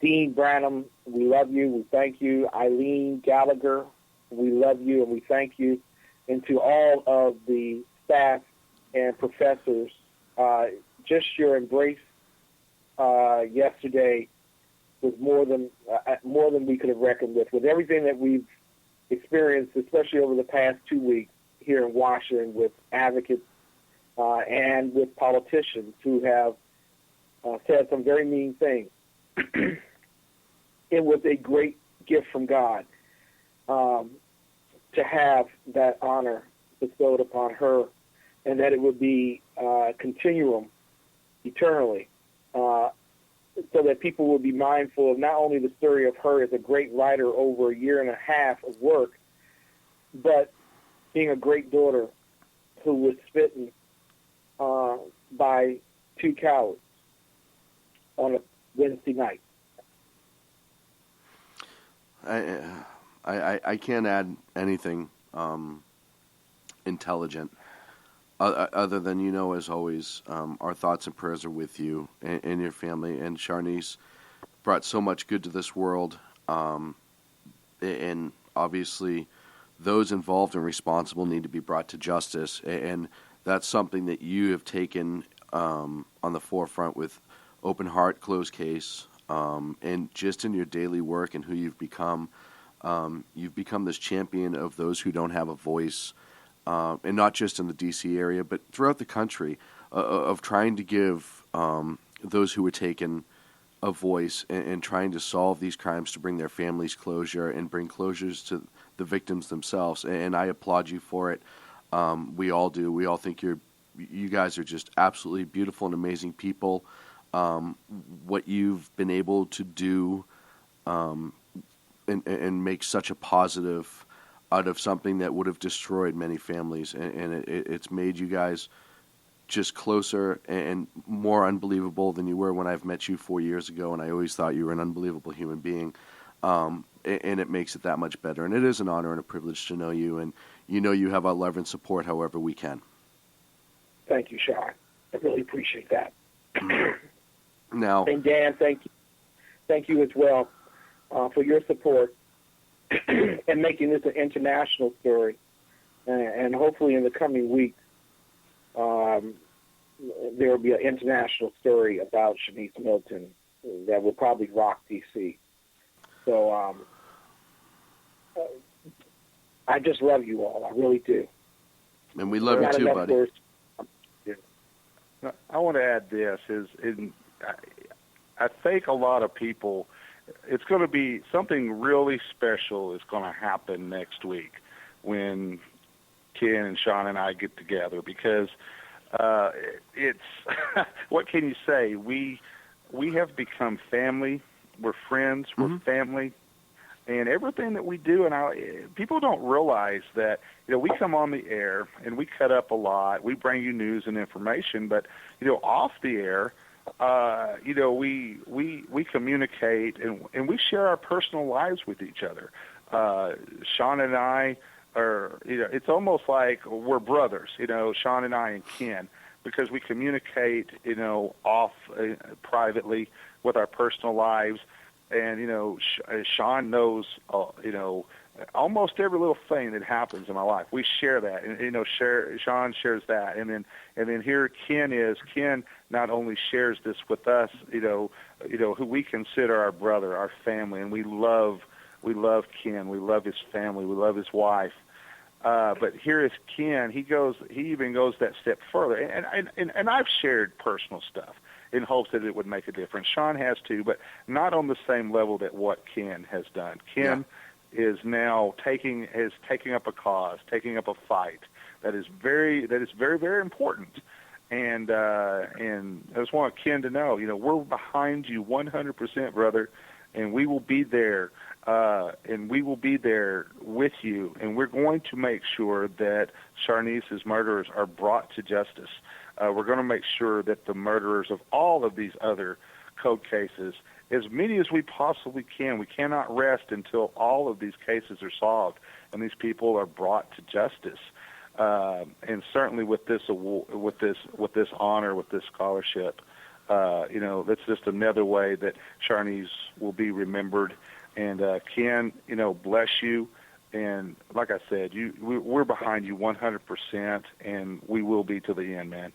Dean Branham, we love you, we thank you. Eileen Gallagher, we love you and we thank you. And to all of the staff and professors, just your embrace yesterday was more than we could have reckoned with. With everything that we've experienced, especially over the past 2 weeks here in Washington, with advocates and with politicians who have said some very mean things. It was a great gift from God to have that honor bestowed upon her, and that it would be continuum eternally, so that people will be mindful of not only the story of her as a great writer over a year and a half of work, but being a great daughter who was smitten by 2 cowards on a Wednesday night. I can't add anything intelligent other than, as always, our thoughts and prayers are with you and your family. And Sharnice brought so much good to this world, and obviously those involved and responsible need to be brought to justice. And that's something that you have taken on the forefront with Open Heart, Closed Case, and just in your daily work and who you've become this champion of those who don't have a voice, and not just in the D.C. area, but throughout the country, of trying to give those who were taken a voice and trying to solve these crimes to bring their families closure and bring closures to the victims themselves. And I applaud you for it. We all do. We all think you guys are just absolutely beautiful and amazing people. What you've been able to do and make such a positive out of something that would have destroyed many families, and it's made you guys just closer and more unbelievable than you were when I've met you 4 years ago, and I always thought you were an unbelievable human being, and it makes it that much better. And it is an honor and a privilege to know you, and you have our love and support however we can. Thank you, Sean. I really appreciate that. Now, and Dan, thank you as well for your support and making this an international story. And hopefully in the coming weeks, there will be an international story about Shanice Milton that will probably rock D.C. So I just love you all. I really do. And we love you too, buddy. I want to add this, I think a lot of people, it's going to be something really special is going to happen next week when Ken and Sean and I get together, because it's, what can you say? We have become family. We're friends. We're family. And everything that we do, and people don't realize that, we come on the air and we cut up a lot. We bring you news and information, but, off the air, we communicate and we share our personal lives with each other. Sean and I are, it's almost like we're brothers, Sean and I and Ken, because we communicate, off privately. with our personal lives. And, Sean knows, almost every little thing that happens in my life. We share that, and Sean shares that, and then here Ken not only shares this with us, who we consider our brother, our family, and we love Ken, we love his family, we love his wife. But here is Ken. He even goes that step further, and I've shared personal stuff in hopes that it would make a difference. Sean has too, but not on the same level that what Ken has done. Ken is now taking up a cause, taking up a fight that is very, very important. And I just want Ken to know, we're behind you 100%, brother, and we will be there. And we will be there with you, and we're going to make sure that Charnice's murderers are brought to justice. We're going to make sure that the murderers of all of these other code cases, as many as we possibly can, we cannot rest until all of these cases are solved and these people are brought to justice. And certainly with this honor, with this scholarship, that's just another way that Charnice will be remembered. And Ken, bless you. And like I said, we're behind you 100%, and we will be to the end, man.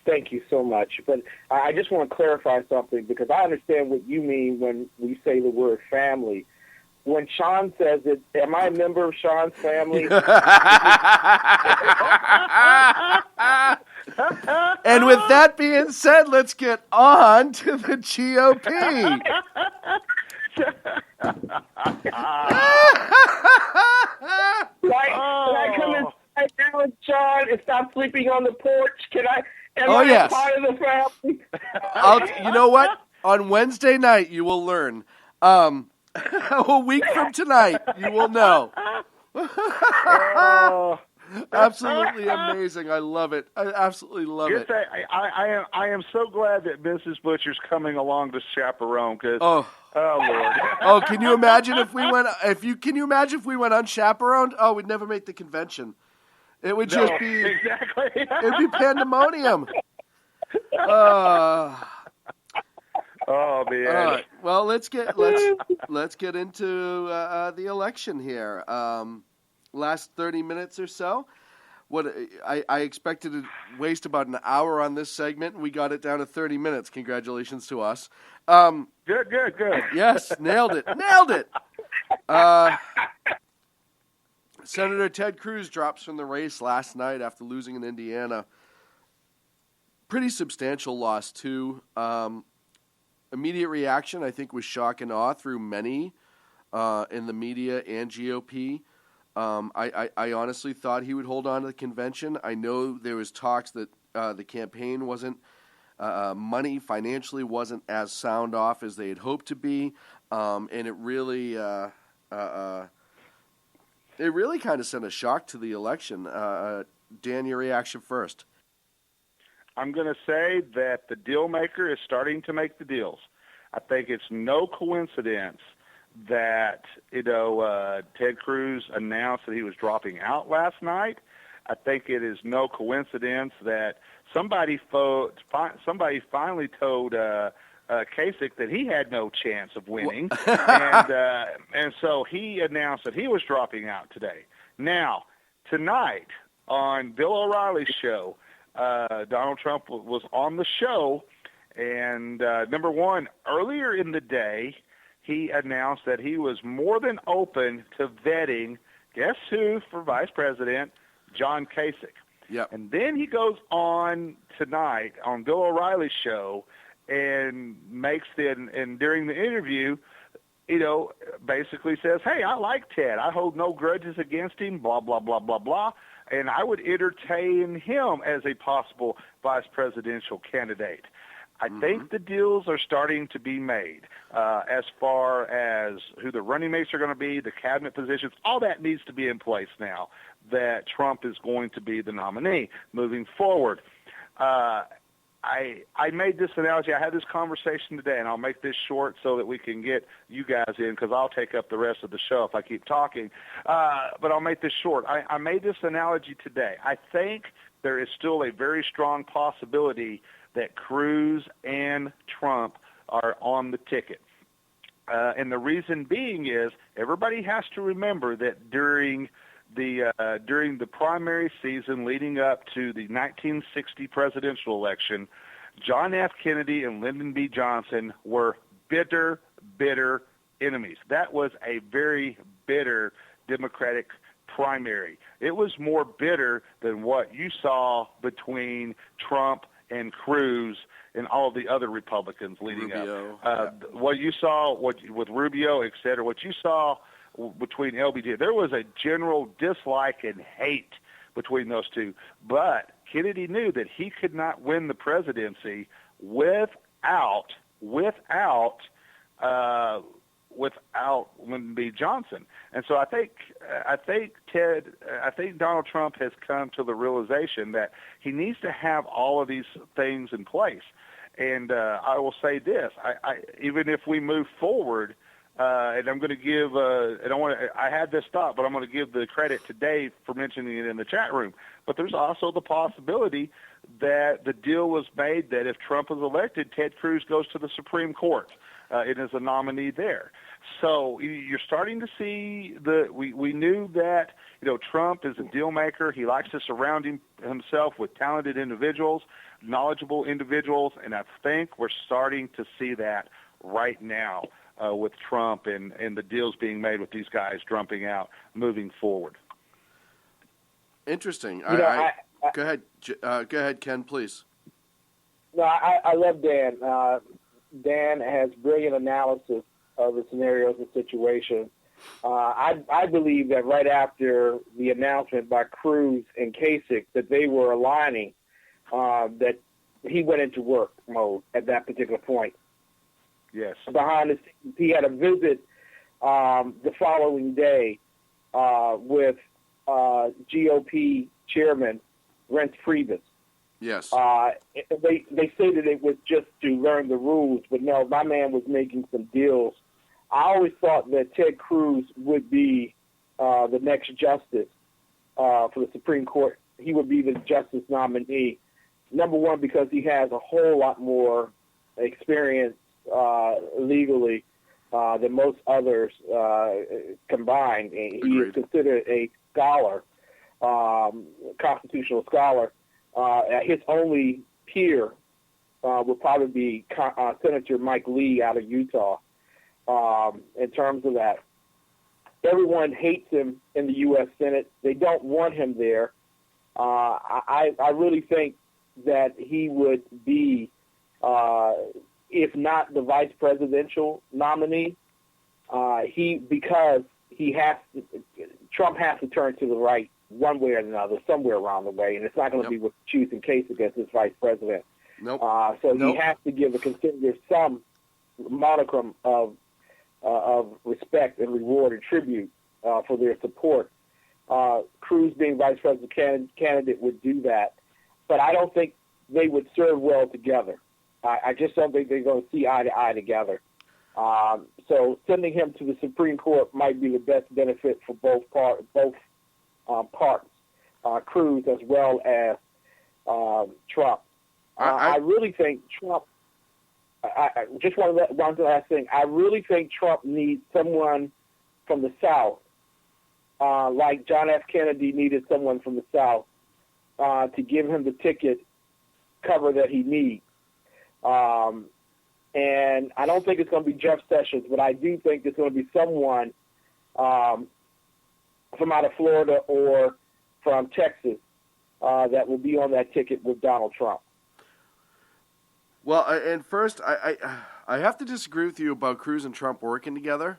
Thank you so much. But I just want to clarify something, because I understand what you mean when we say the word family. When Sean says it, am I a member of Sean's family? And with that being said, let's get on to the GOP. Can I come inside now with Sean and stop sleeping on the porch? Am I yes. part of the family? You know what? On Wednesday night, you will learn. A week from tonight, you will know. Absolutely amazing. I love it. I absolutely love it. I am so glad that Mrs. Butcher's coming along to chaperone, because Lord. Oh, can you imagine if we went? Can you imagine if we went unchaperoned? Oh, we'd never make the convention. It would just be exactly. It'd be pandemonium. Oh man! All right. Well, let's get into the election here. Last 30 minutes or so. What I expected to waste about an hour on this segment, and we got it down to 30 minutes. Congratulations to us. Good. Yes, nailed it. Senator Ted Cruz drops from the race last night after losing in Indiana. Pretty substantial loss, too. Immediate reaction, I think, was shock and awe through many in the media and GOP. I honestly thought he would hold on to the convention. I know there was talks that the campaign wasn't, money financially wasn't as sound off as they had hoped to be, and it really kind of sent a shock to the election. Dan, your reaction first. I'm going to say that the deal maker is starting to make the deals. I think it's no coincidence that Ted Cruz announced that he was dropping out last night. I think it is no coincidence that somebody finally told Kasich that he had no chance of winning, and so he announced that he was dropping out today. Now, tonight on Bill O'Reilly's show, Donald Trump was on the show, and number one, earlier in the day, he announced that he was more than open to vetting, guess who, for vice president? John Kasich. Yep. And then he goes on tonight on Bill O'Reilly's show and and during the interview, basically says, hey, I like Ted. I hold no grudges against him, blah, blah, blah, blah, blah. And I would entertain him as a possible vice presidential candidate. I think the deals are starting to be made as far as who the running mates are going to be, the cabinet positions. All that needs to be in place now that Trump is going to be the nominee moving forward. I made this analogy. I had this conversation today, and I'll make this short so that we can get you guys in, because I'll take up the rest of the show if I keep talking. But I'll make this short. I made this analogy today. I think there is still a very strong possibility that Cruz and Trump are on the ticket. And the reason being is everybody has to remember that during the primary season leading up to the 1960 presidential election, John F. Kennedy and Lyndon B. Johnson were bitter enemies. That was a very bitter Democratic primary. It was more bitter than what you saw between Trump and Cruz and all the other Republicans leading Rubio, up. What you saw with Rubio, et cetera, what you saw between LBJ, there was a general dislike and hate between those two. But Kennedy knew that he could not win the presidency without Lyndon B. Johnson. And so I think Donald Trump has come to the realization that he needs to have all of these things in place. And I will say this: even if we move forward, and I'm going to give, I had this thought, but I'm going to give the credit to Dave for mentioning it in the chat room. But there's also the possibility that the deal was made that if Trump is elected, Ted Cruz goes to the Supreme Court and is a nominee there. So you're starting to see we knew that, Trump is a deal maker. He likes to surround himself with talented individuals, knowledgeable individuals, and I think we're starting to see that right now with Trump and the deals being made with these guys drumming out moving forward. Interesting. Go ahead, Ken, please. No, I love Dan. Dan has brilliant analysis of the scenarios and situations. I believe that right after the announcement by Cruz and Kasich that they were aligning, that he went into work mode at that particular point. Yes. Behind the scenes, he had a visit the following day with GOP chairman Reince Priebus. Yes. They say that it was just to learn the rules, but no, my man was making some deals. I always thought that Ted Cruz would be the next justice for the Supreme Court. He would be the justice nominee. Number one, because he has a whole lot more experience legally than most others combined. He is considered a scholar, constitutional scholar. His only peer would probably be Senator Mike Lee out of Utah. In terms of that, everyone hates him in the U.S. Senate. They don't want him there. I really think that he would be, if not the vice presidential nominee, because Trump has to turn to the right one way or another, somewhere around the way, and it's not going to be with choosing Kasich against his vice president. Nope. He has to give some modicum of respect and reward and tribute for their support. Cruz being vice president candidate would do that, but I don't think they would serve well together. I just don't think they're going to see eye to eye together. So sending him to the Supreme Court might be the best benefit for both parts, Cruz as well as Trump. I really think Trump. I just one last thing. I really think Trump needs someone from the South, like John F. Kennedy needed someone from the South to give him the ticket cover that he needs. And I don't think it's going to be Jeff Sessions, but I do think it's going to be someone from out of Florida or from Texas that will be on that ticket with Donald Trump. Well, and first, I have to disagree with you about Cruz and Trump working together,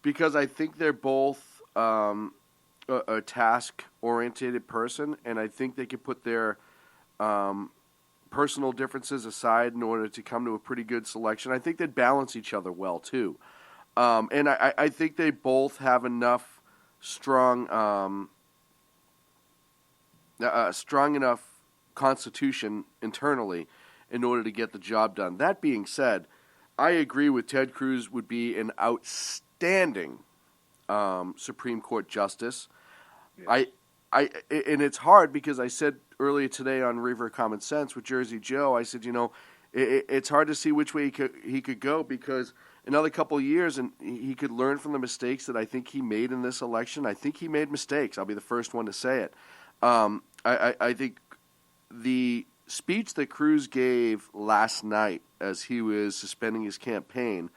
because I think they're both a task-oriented person, and I think they could put their personal differences aside in order to come to a pretty good selection. I think they'd balance each other well, too. And I think they both have enough strong enough constitution internally in order to get the job done. That being said, I agree with Ted Cruz would be an outstanding Supreme Court justice. Yeah. And it's hard because I said earlier today on River Common Sense with Jersey Joe, I said, it's hard to see which way he could go, because another couple of years and he could learn from the mistakes that I think he made in this election. I think he made mistakes. I'll be the first one to say it. I think the speech that Cruz gave last night as he was suspending his campaign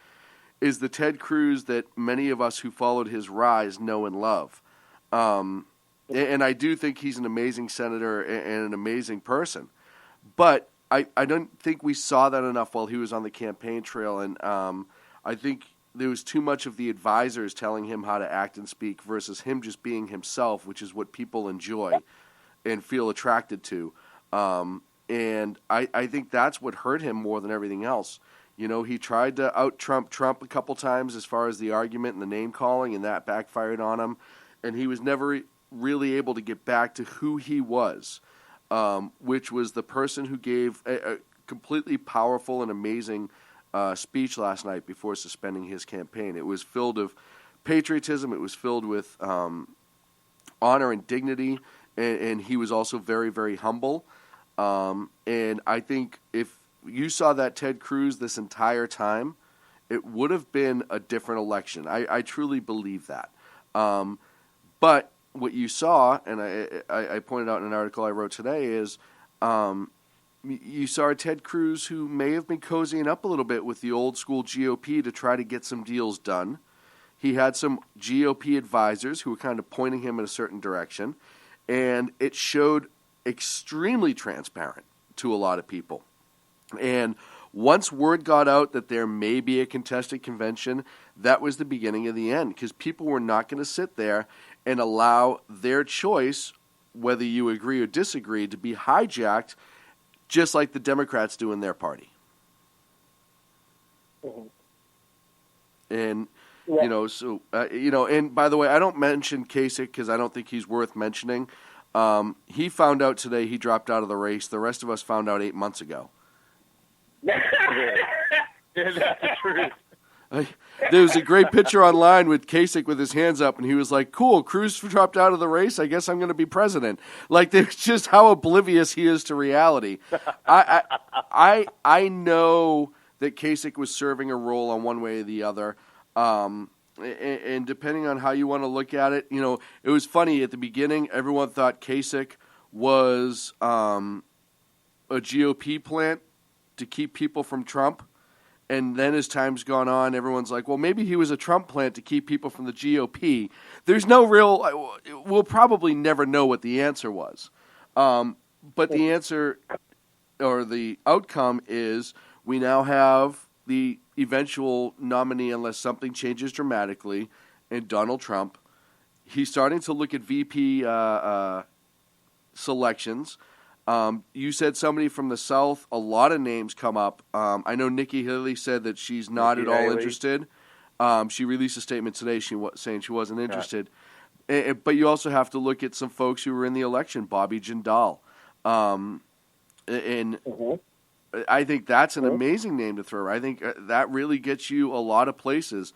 is the Ted Cruz that many of us who followed his rise know and love. And I do think he's an amazing senator and an amazing person. But I don't think we saw that enough while he was on the campaign trail. And I think there was too much of the advisors telling him how to act and speak versus him just being himself, which is what people enjoy and feel attracted to. And I think that's what hurt him more than everything else. You know, he tried to out-Trump Trump a couple times as far as the argument and the name-calling, and that backfired on him. And he was never really able to get back to who he was, which was the person who gave a completely powerful and amazing speech last night before suspending his campaign. It was filled with patriotism. It was filled with honor and dignity, and he was also very, very humble. And I think if you saw that Ted Cruz this entire time, it would have been a different election. I truly believe that. But what you saw, and I pointed out in an article I wrote today, is you saw a Ted Cruz who may have been cozying up a little bit with the old school GOP to try to get some deals done. He had some GOP advisors who were kind of pointing him in a certain direction, and it showed extremely transparent to a lot of people. And once word got out that there may be a contested convention, that was the beginning of the end, because people were not going to sit there and allow their choice, whether you agree or disagree, to be hijacked just like the Democrats do in their party. Mm-hmm. And, and by the way, I don't mention Kasich because I don't think he's worth mentioning. He found out today he dropped out of the race. The rest of us found out 8 months ago. Yeah, that's the truth. There was a great picture online with Kasich with his hands up, and he was like, cool, Cruz dropped out of the race. I guess I'm going to be president. Like, that's just how oblivious he is to reality. I know that Kasich was serving a role on one way or the other. And depending on how you want to look at it, it was funny. At the beginning, everyone thought Kasich was a GOP plant to keep people from Trump. And then as time's gone on, everyone's like, well, maybe he was a Trump plant to keep people from the GOP. There's no real – we'll probably never know what the answer was. But the answer or the outcome is we now have the eventual nominee, unless something changes dramatically, and Donald Trump. He's starting to look at VP selections. You said somebody from the South. A lot of names come up. I know Nikki Haley said that she's not at all interested. She released a statement today saying she wasn't interested. Yeah. But you also have to look at some folks who were in the election, Bobby Jindal. I think that's an amazing name to throw. I think that really gets you a lot of places.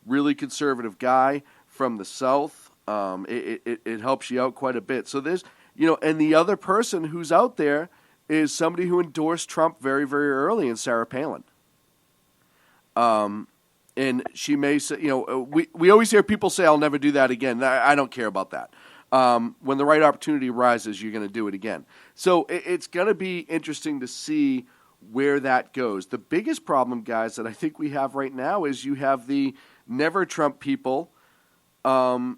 Really conservative guy from the South. It helps you out quite a bit. So there's, and the other person who's out there is somebody who endorsed Trump very, very early in Sarah Palin. And she may say, we always hear people say, I'll never do that again. I don't care about that. When the right opportunity arises, you're going to do it again. So it's going to be interesting to see where that goes. The biggest problem, guys, that I think we have right now is you have the never Trump people who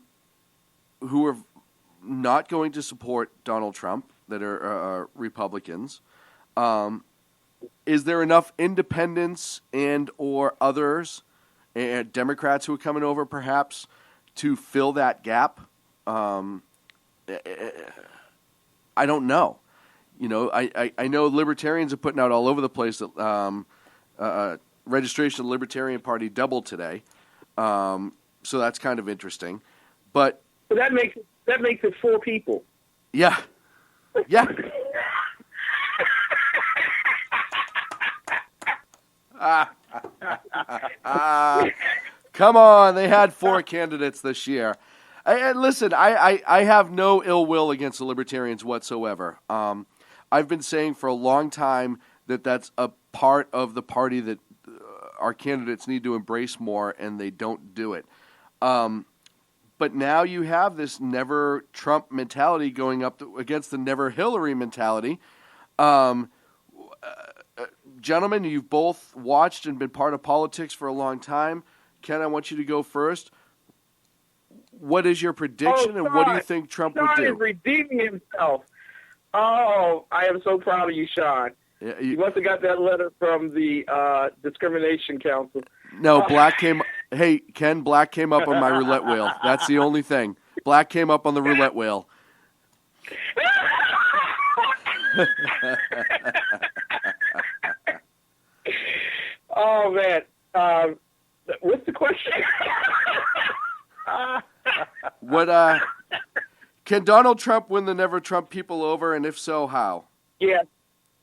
are not going to support Donald Trump, that are Republicans. Is there enough independents and or others, and Democrats who are coming over perhaps, to fill that gap? I don't know. I know libertarians are putting out all over the place that registration of the Libertarian Party doubled today. So that's kind of interesting. But that makes it 4 people. Yeah. Yeah. Come on, they had 4 candidates this year. And listen, I have no ill will against the libertarians whatsoever. I've been saying for a long time that that's a part of the party that our candidates need to embrace more, and they don't do it. But now you have this never Trump mentality going up against the never Hillary mentality. Gentlemen, you've both watched and been part of politics for a long time. Ken, I want you to go first. What is your prediction, and what do you think Trump would do? Sean is redeeming himself. Oh, I am so proud of you, Sean. Yeah, you must have got that letter from the Discrimination Council. No, Black came. Hey, Ken, Black came up on my roulette wheel. That's the only thing. Black came up on the roulette wheel. Oh man, what's the question? What? Can Donald Trump win the Never Trump people over, and if so, how?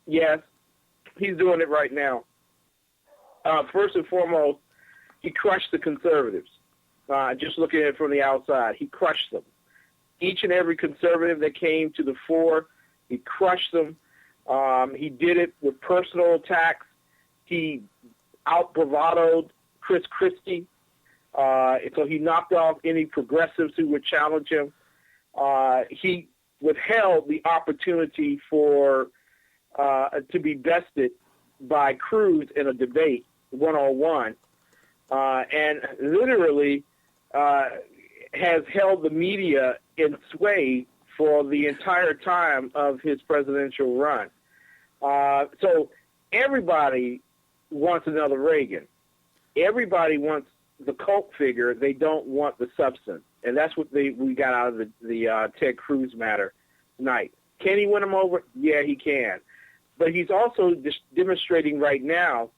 Yes, he's doing it right now. First and foremost, he crushed the conservatives. Just looking at it from the outside, he crushed them. Each and every conservative that came to the fore, he crushed them. He did it with personal attacks. He out-bravadoed Chris Christie. So he knocked off any progressives who would challenge him. He withheld the opportunity for to be bested by Cruz in a debate, one-on-one, and literally has held the media in sway for the entire time of his presidential run. So everybody wants another Reagan. Everybody wants the cult figure. They don't want the substance. And that's what we got out of the Ted Cruz matter tonight. Can he win him over? Yeah, he can. But he's also demonstrating right now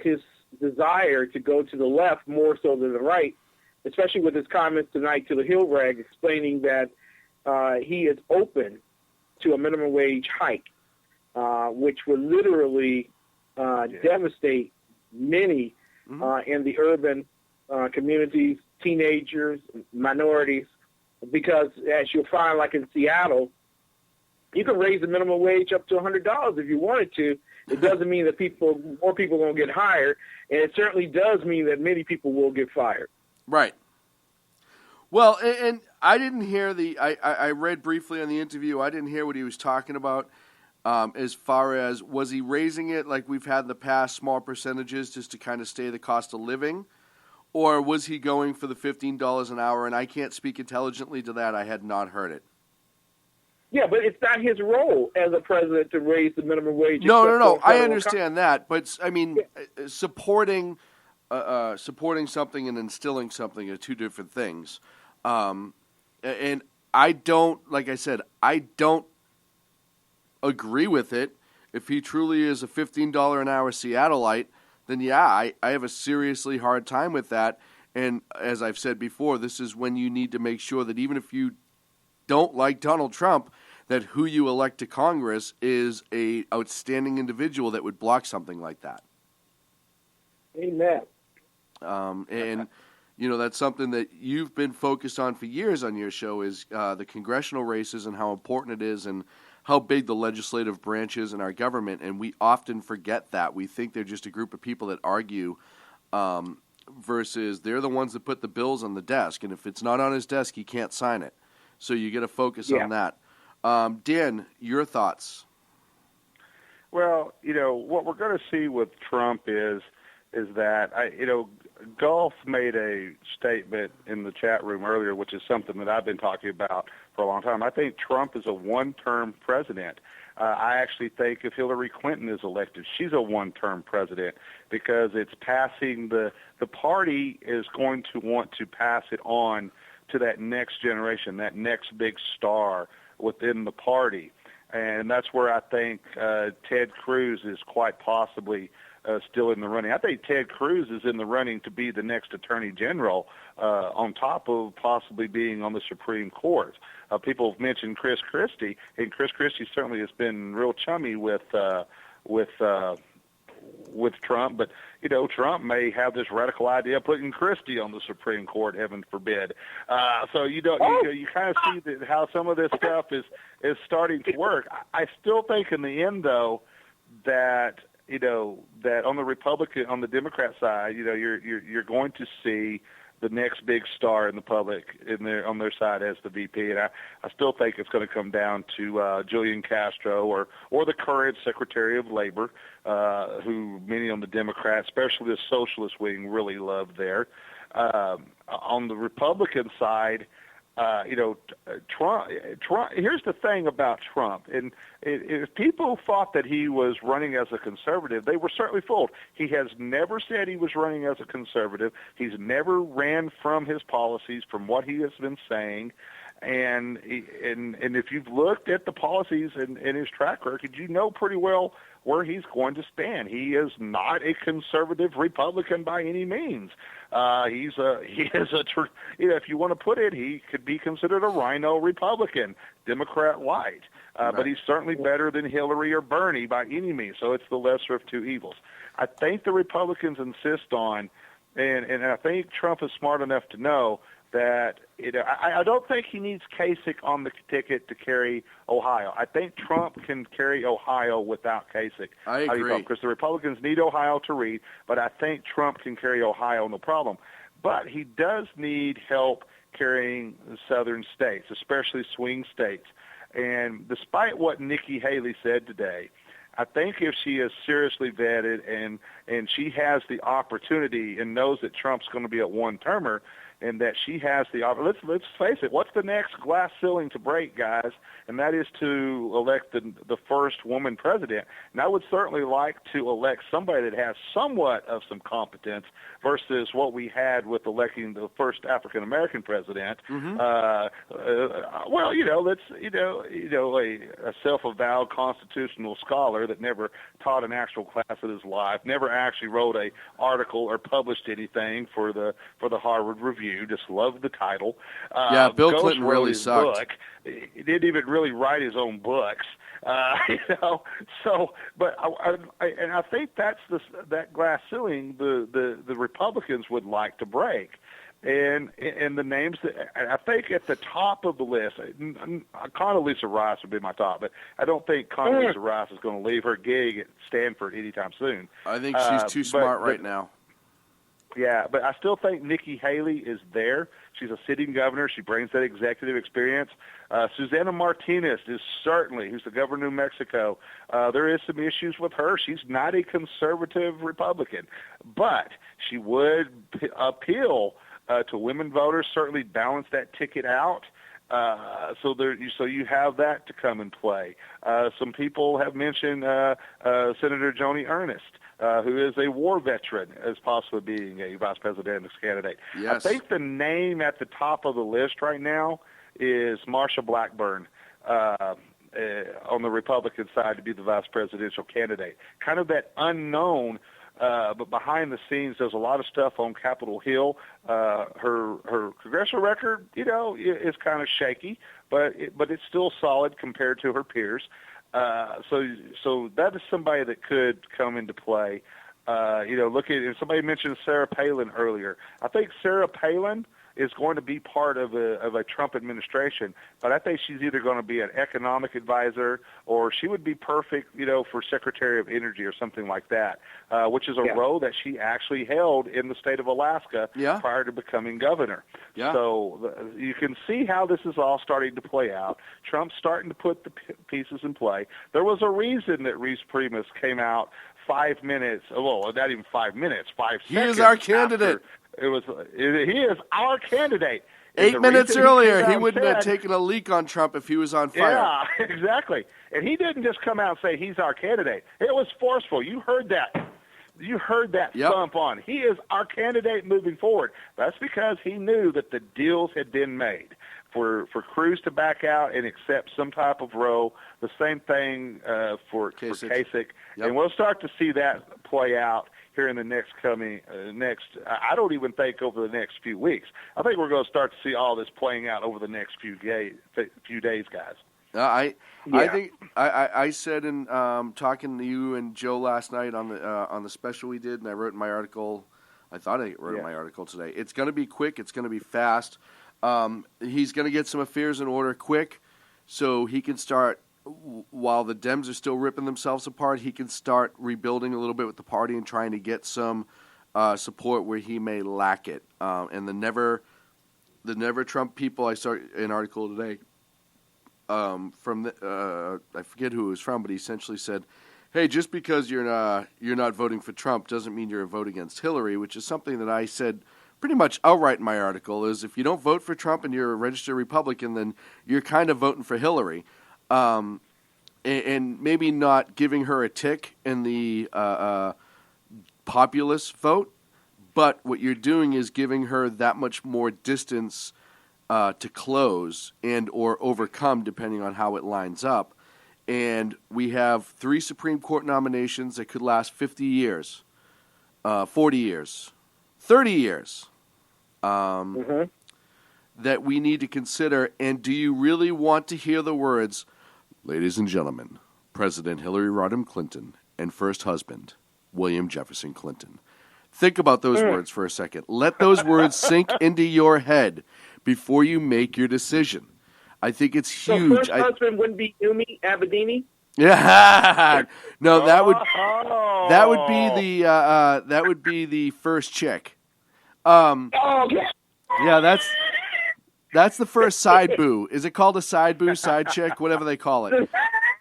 his desire to go to the left more so than the right, especially with his comments tonight to the Hill Rag explaining that he is open to a minimum wage hike, which would literally devastate many in the urban communities, teenagers, minorities, because as you'll find, like in Seattle, you can raise the minimum wage up to $100 if you wanted to. It doesn't mean that more people are going to get hired, and it certainly does mean that many people will get fired. Right. Well, and I didn't hear I read briefly on the interview. I didn't hear what he was talking about as far as, was he raising it like we've had in the past, small percentages just to kind of stay the cost of living? Or was he going for the $15 an hour? And I can't speak intelligently to that. I had not heard it. Yeah, but it's not his role as a president to raise the minimum wage. No. I understand that, but I mean, supporting something and instilling something are two different things. And I don't, like I said, I don't agree with it. If he truly is a $15 an hour Seattleite, then yeah, I have a seriously hard time with that. And as I've said before, this is when you need to make sure that even if you don't like Donald Trump, that who you elect to Congress is a outstanding individual that would block something like that. Amen. And you know, that's something that you've been focused on for years on your show is the congressional races and how important it is and how big the legislative branch is in our government. And we often forget that. We think they're just a group of people that argue versus they're the ones that put the bills on the desk. And if it's not on his desk, he can't sign it. So you got to focus on that. Dan, your thoughts? Well, you know, what we're going to see with Trump is that, Gulf made a statement in the chat room earlier, which is something that I've been talking about for a long time. I think Trump is a one-term president. I actually think if Hillary Clinton is elected, she's a one-term president because it's passing the party is going to want to pass it on to that next generation, that next big star within the party. And that's where I think Ted Cruz is quite possibly still in the running. I think Ted Cruz is in the running to be the next Attorney General on top of possibly being on the Supreme Court. People have mentioned Chris Christie, and Chris Christie certainly has been real chummy with Trump, but Trump may have this radical idea of putting Christie on the Supreme Court, heaven forbid. So you kind of see how some of this stuff is starting to work. I still think in the end, though, that that on the Democrat side, you're going to see the next big star in the public on their side as the VP, and I still think it's going to come down to Julian Castro or the current Secretary of Labor, who many on the Democrats, especially the socialist wing, really love there. On the Republican side, Trump. Here's the thing about Trump, and if people thought that he was running as a conservative, they were certainly fooled. He has never said he was running as a conservative. He's never ran from his policies, from what he has been saying, and if you've looked at the policies and his track record, you know pretty well where he's going to stand. He is not a conservative Republican by any means. He is if you want to put it, he could be considered a rhino Republican, Democrat light. But he's certainly better than Hillary or Bernie by any means. So it's the lesser of two evils. I think the Republicans insist on, and I think Trump is smart enough to know that I don't think he needs Kasich on the ticket to carry Ohio. I think Trump can carry Ohio without Kasich. I agree. Because the Republicans need Ohio to read, but I think Trump can carry Ohio, no problem. But he does need help carrying the southern states, especially swing states. And despite what Nikki Haley said today, I think if she is seriously vetted and she has the opportunity and knows that Trump's going to be a one-termer, and that she has the let's face it, what's the next glass ceiling to break, guys? And that is to elect the first woman president. And I would certainly like to elect somebody that has somewhat of some competence versus what we had with electing the first African American president. Mm-hmm. A self-avowed constitutional scholar that never taught an actual class in his life, never actually wrote a article or published anything for the Harvard Review. Just loved the title. Bill Ghost Clinton wrote really his sucked. Book. He didn't even really write his own books. But I think that's that glass ceiling the Republicans would like to break. And the names that I think at the top of the list, Condoleezza Rice would be my top, but I don't think Condoleezza Rice is going to leave her gig at Stanford anytime soon. I think she's too smart right now. Yeah, but I still think Nikki Haley is there. She's a sitting governor. She brings that executive experience. Susana Martinez is certainly, who's the governor of New Mexico. There is some issues with her. She's not a conservative Republican, but she would appeal to women voters, certainly balance that ticket out. So you have that to come in play. Some people have mentioned Senator Joni Ernest, who is a war veteran, as possibly being a vice presidential candidate. Yes. I think the name at the top of the list right now is Marsha Blackburn on the Republican side to be the vice presidential candidate. Kind of that unknown. But behind the scenes, there's a lot of stuff on Capitol Hill. Her congressional record, is kind of shaky, but it's still solid compared to her peers. So that is somebody that could come into play. Look at somebody mentioned Sarah Palin earlier. I think Sarah Palin is going to be part of a Trump administration, but I think she's either going to be an economic advisor or she would be perfect, for Secretary of Energy or something like that, which is a role that she actually held in the state of Alaska prior to becoming governor. Yeah. So you can see how this is all starting to play out. Trump's starting to put the pieces in play. There was a reason that Reese Priebus came out 5 minutes, well, not even 5 minutes, 5 seconds. He is our candidate. He is our candidate. 8 minutes earlier, he wouldn't have taken a leak on Trump if he was on fire. Yeah, exactly. And he didn't just come out and say he's our candidate. It was forceful. You heard that. You heard that thump on. He is our candidate moving forward. That's because he knew that the deals had been made for Cruz to back out and accept some type of role. The same thing for Kasich. And we'll start to see that play out here in the I don't even think over the next few weeks. I think we're going to start to see all this playing out over the next few days, guys. I think I said in talking to you and Joe last night on the special we did, and I wrote in my article. I thought I wrote in my article today. It's going to be quick. It's going to be fast. He's going to get some affairs in order quick, so he can start while the Dems are still ripping themselves apart, he can start rebuilding a little bit with the party and trying to get some support where he may lack it. And the Never Trump people, I saw an article today from I forget who it was from, but he essentially said, "Hey, just because you're not voting for Trump doesn't mean you're a vote against Hillary," which is something that I said pretty much outright in my article. Is if you don't vote for Trump and you're a registered Republican, then you're kind of voting for Hillary, and maybe not giving her a tick in the populist vote, but what you're doing is giving her that much more distance to close and or overcome, depending on how it lines up. And we have 3 Supreme Court nominations that could last 50 years, 40 years, 30 years, that we need to consider. And do you really want to hear the words, "Ladies and gentlemen, President Hillary Rodham Clinton and first husband, William Jefferson Clinton"? Think about those words for a second. Let those words sink into your head before you make your decision. I think it's huge. So first husband wouldn't be Umi Abedini? Yeah, no, that would be the first chick. Yeah, that's the first side boo. Is it called a side boo, side chick, whatever they call it?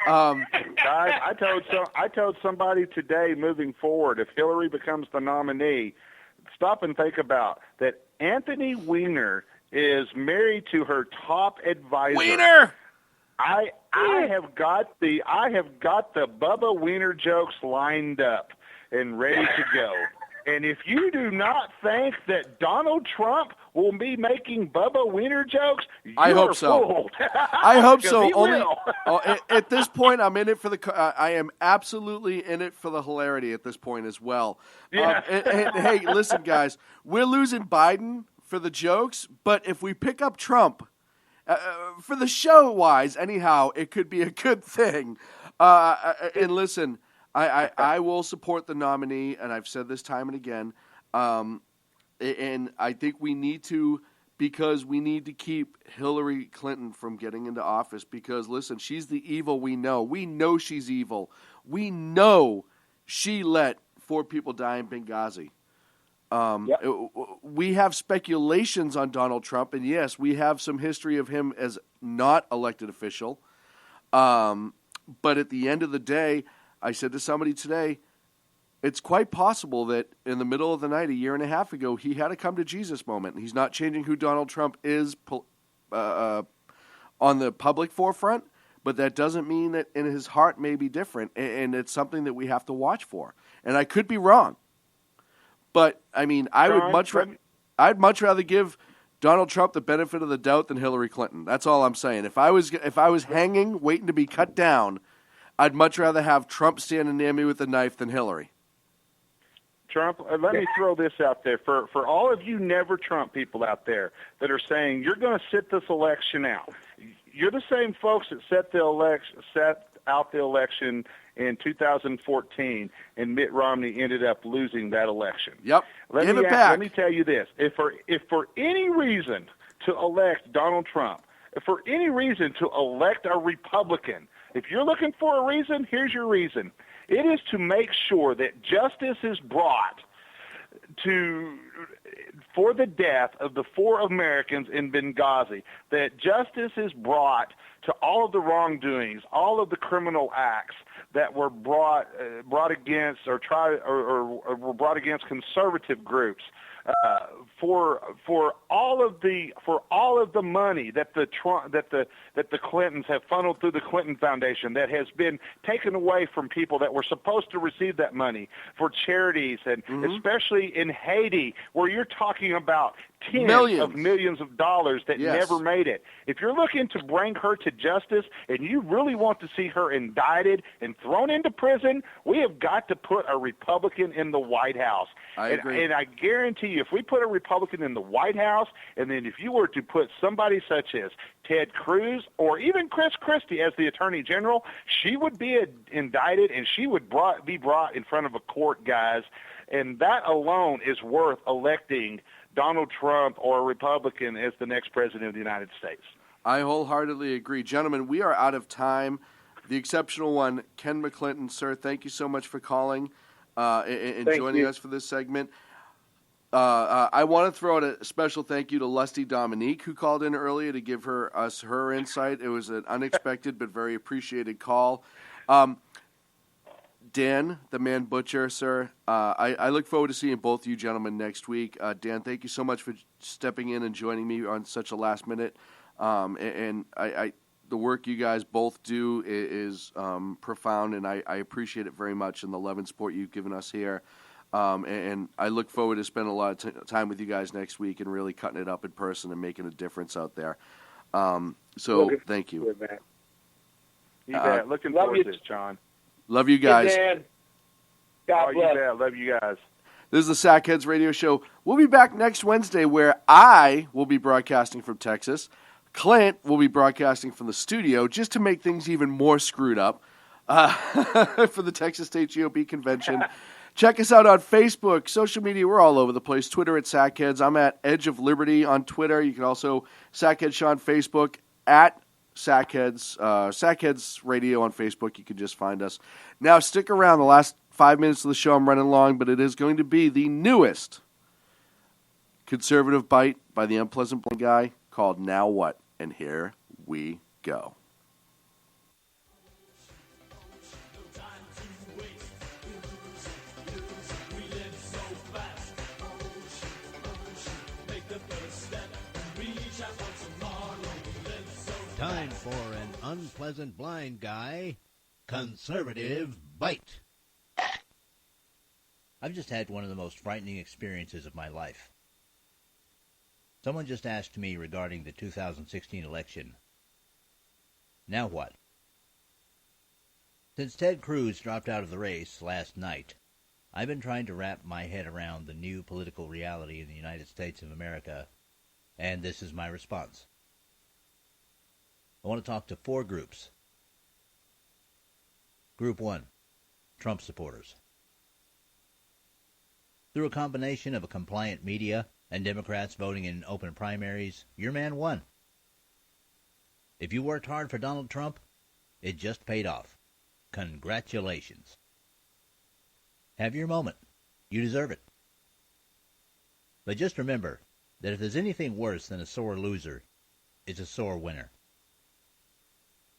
Guys, I told somebody today, moving forward, if Hillary becomes the nominee, stop and think about that. Anthony Weiner is married to her top advisor. Weiner! I have got the Bubba Weiner jokes lined up and ready to go. And if you do not think that Donald Trump will be making Bubba Weiner jokes, I hope so. Fooled. I hope so. He Only will. at this point, I'm in it for I am absolutely in it for the hilarity at this point as well. Yeah. And hey, listen, guys, we're losing Biden for the jokes, but if we pick up Trump for the show-wise, anyhow, it could be a good thing. And listen, I will support the nominee, and I've said this time and again. And I think we need to, because we need to keep Hillary Clinton from getting into office. Because, listen, she's the evil we know. We know she's evil. We know she let 4 people die in Benghazi. We have speculations on Donald Trump, and yes, we have some history of him as not elected official. But at the end of the day, I said to somebody today, it's quite possible that in the middle of the night, a year and a half ago, he had a come to Jesus moment. He's not changing who Donald Trump is on the public forefront, but that doesn't mean that in his heart may be different, and it's something that we have to watch for. And I could be wrong, but I mean, I'd much rather give Donald Trump the benefit of the doubt than Hillary Clinton. That's all I'm saying. If I was hanging, waiting to be cut down, I'd much rather have Trump standing near me with a knife than Hillary. Trump, let me throw this out there. For all of you never Trump people out there that are saying you're going to sit this election out, you're the same folks that set out the election in 2014, and Mitt Romney ended up losing that election. Yep. Let me tell you this. If for any reason to elect Donald Trump, if for any reason to elect a Republican, if you're looking for a reason, here's your reason. It is to make sure that justice is brought for the death of the 4 Americans in Benghazi, that justice is brought to all of the wrongdoings, all of the criminal acts that were brought against or were brought against conservative groups, for all of the money that the Clintons have funneled through the Clinton Foundation that has been taken away from people that were supposed to receive that money for charities, and especially in Haiti, where you're talking about tens of millions of dollars that never made it. If you're looking to bring her to justice and you really want to see her indicted and thrown into prison, we have got to put a Republican in the White House. I agree. And I guarantee you, if we put a Republican in the White House, and then if you were to put somebody such as Ted Cruz or even Chris Christie as the Attorney General, she would be indicted and she would be brought in front of a court, guys. And that alone is worth electing Donald Trump or a Republican as the next president of the United States. I wholeheartedly agree. Gentlemen, we are out of time. the exceptional one, Ken McClinton. Sir, thank you so much for calling and Thank joining you. us for this segment. I want to throw out a special thank you to Lusty Dominique, who called in earlier to give us her insight. It was an unexpected but very appreciated call. Dan, the man butcher, sir, I look forward to seeing both you gentlemen next week. Dan, thank you so much for stepping in and joining me on such a last minute. And the work you guys both do is profound, and I appreciate it very much, and the love and support you've given us here. And I look forward to spending a lot of time with you guys next week and really cutting it up in person and making a difference out there. Thank you. You bet. Looking forward to this, John. Love you guys. Hey, Dan. God bless. You bet. Love you guys. This is the Sackheads Radio Show. We'll be back next Wednesday where I will be broadcasting from Texas. Clint will be broadcasting from the studio just to make things even more screwed up for the Texas State GOP Convention. Check us out on Facebook, social media. We're all over the place. Twitter at Sackheads. I'm at Edge of Liberty on Twitter. You can also Sackheads Show on Facebook, at Sackheads, Sackheads Radio on Facebook. You can just find us. Now, stick around. The last 5 minutes of the show, I'm running long, but it is going to be the newest conservative bite by the unpleasant blind guy called Now What? And here we go. Time for an unpleasant blind guy, conservative bite. I've just had one of the most frightening experiences of my life. Someone just asked me regarding the 2016 election. Now what? Since Ted Cruz dropped out of the race last night, I've been trying to wrap my head around the new political reality in the United States of America, and this is my response. I want to talk to 4 groups. Group 1, Trump supporters. Through a combination of a compliant media and Democrats voting in open primaries, your man won. If you worked hard for Donald Trump, it just paid off. Congratulations. Have your moment. You deserve it. But just remember that if there's anything worse than a sore loser, it's a sore winner.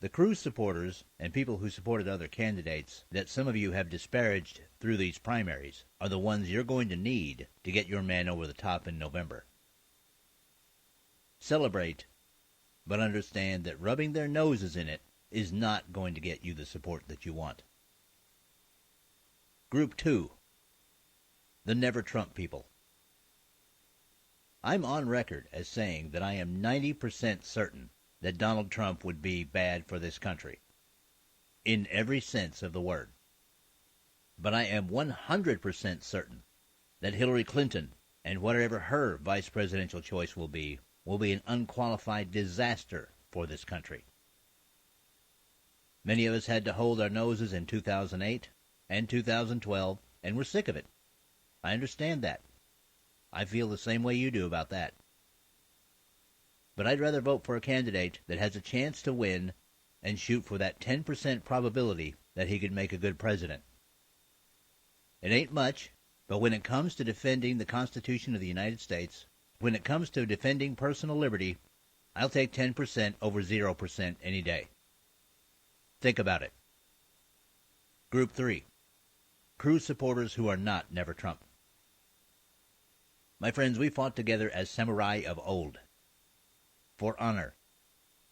The Cruz supporters and people who supported other candidates that some of you have disparaged through these primaries are the ones you're going to need to get your man over the top in November. Celebrate, but understand that rubbing their noses in it is not going to get you the support that you want. Group 2, the Never Trump people. I'm on record as saying that I am 90% certain that Donald Trump would be bad for this country, in every sense of the word. But I am 100% certain that Hillary Clinton, and whatever her vice presidential choice will be an unqualified disaster for this country. Many of us had to hold our noses in 2008 and 2012, and we're sick of it. I understand that. I feel the same way you do about that. But I'd rather vote for a candidate that has a chance to win and shoot for that 10% probability that he could make a good president. It ain't much, but when it comes to defending the Constitution of the United States, when it comes to defending personal liberty, I'll take 10% over 0% any day. Think about it. Group 3, Cruz supporters who are not Never Trump. My friends, we fought together as samurai of old. For honor,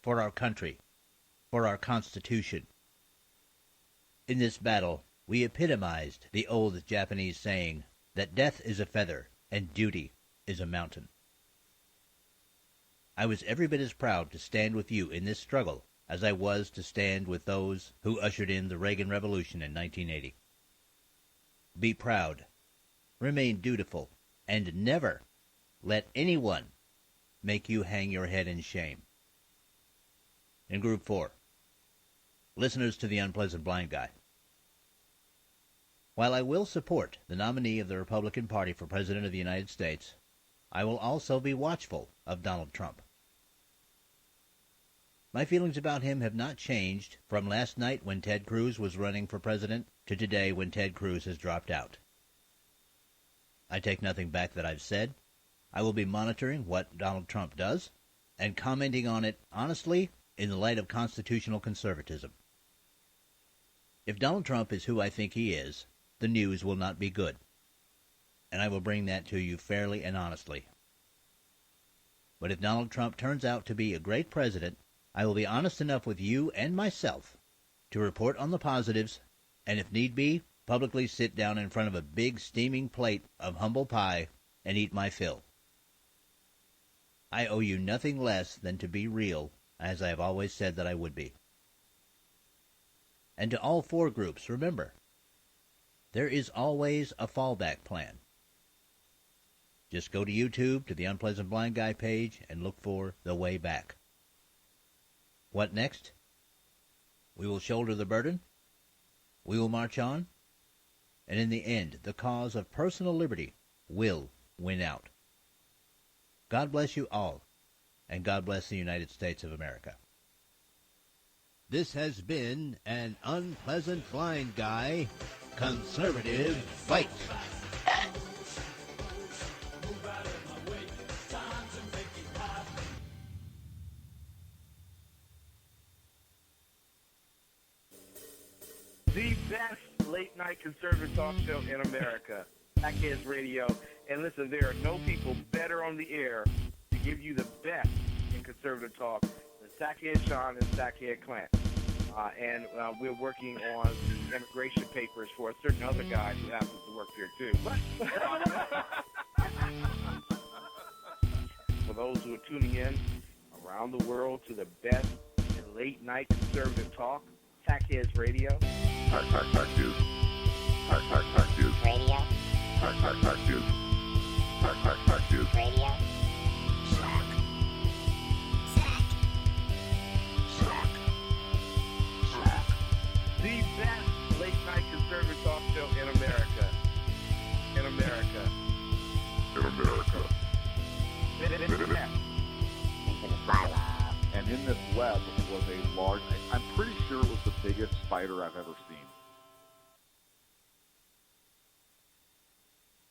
for our country, for our Constitution. In this battle, we epitomized the old Japanese saying that death is a feather and duty is a mountain. I was every bit as proud to stand with you in this struggle as I was to stand with those who ushered in the Reagan Revolution in 1980. Be proud, remain dutiful, and never let anyone make you hang your head in shame. In Group 4, listeners to the Unpleasant Blind Guy. While I will support the nominee of the Republican Party for President of the United States, I will also be watchful of Donald Trump. My feelings about him have not changed from last night when Ted Cruz was running for president to today when Ted Cruz has dropped out. I take nothing back that I've said. I will be monitoring what Donald Trump does and commenting on it honestly in the light of constitutional conservatism. If Donald Trump is who I think he is, the news will not be good. And I will bring that to you fairly and honestly. But if Donald Trump turns out to be a great president, I will be honest enough with you and myself to report on the positives, and if need be, publicly sit down in front of a big steaming plate of humble pie and eat my fill. I owe you nothing less than to be real, as I have always said that I would be. And to all four groups, remember, there is always a fallback plan. Just go to YouTube, to the Unpleasant Blind Guy page, and look for The Way Back. What next? We will shoulder the burden. We will march on. And in the end, the cause of personal liberty will win out. God bless you all, and God bless the United States of America. This has been an Unpleasant Blind Guy Conservative Fight. The best late-night conservative talk show in America, Sackheads Radio. And listen, there are no people better on the air to give you the best in conservative talk than Sackhead Sean and Sackhead Clint. And we're working on the immigration papers for a certain other guy who happens to work here, too. But for those who are tuning in around the world to the best in late-night conservative talk, Sackheads Radio. Sack News. Sack News. Radio. Sack News. Sack News. Radio. Sack. The best late-night conservative talk show in America. In America. In America. Into the silo. And in this web was a large, I'm pretty sure it was the biggest spider I've ever seen.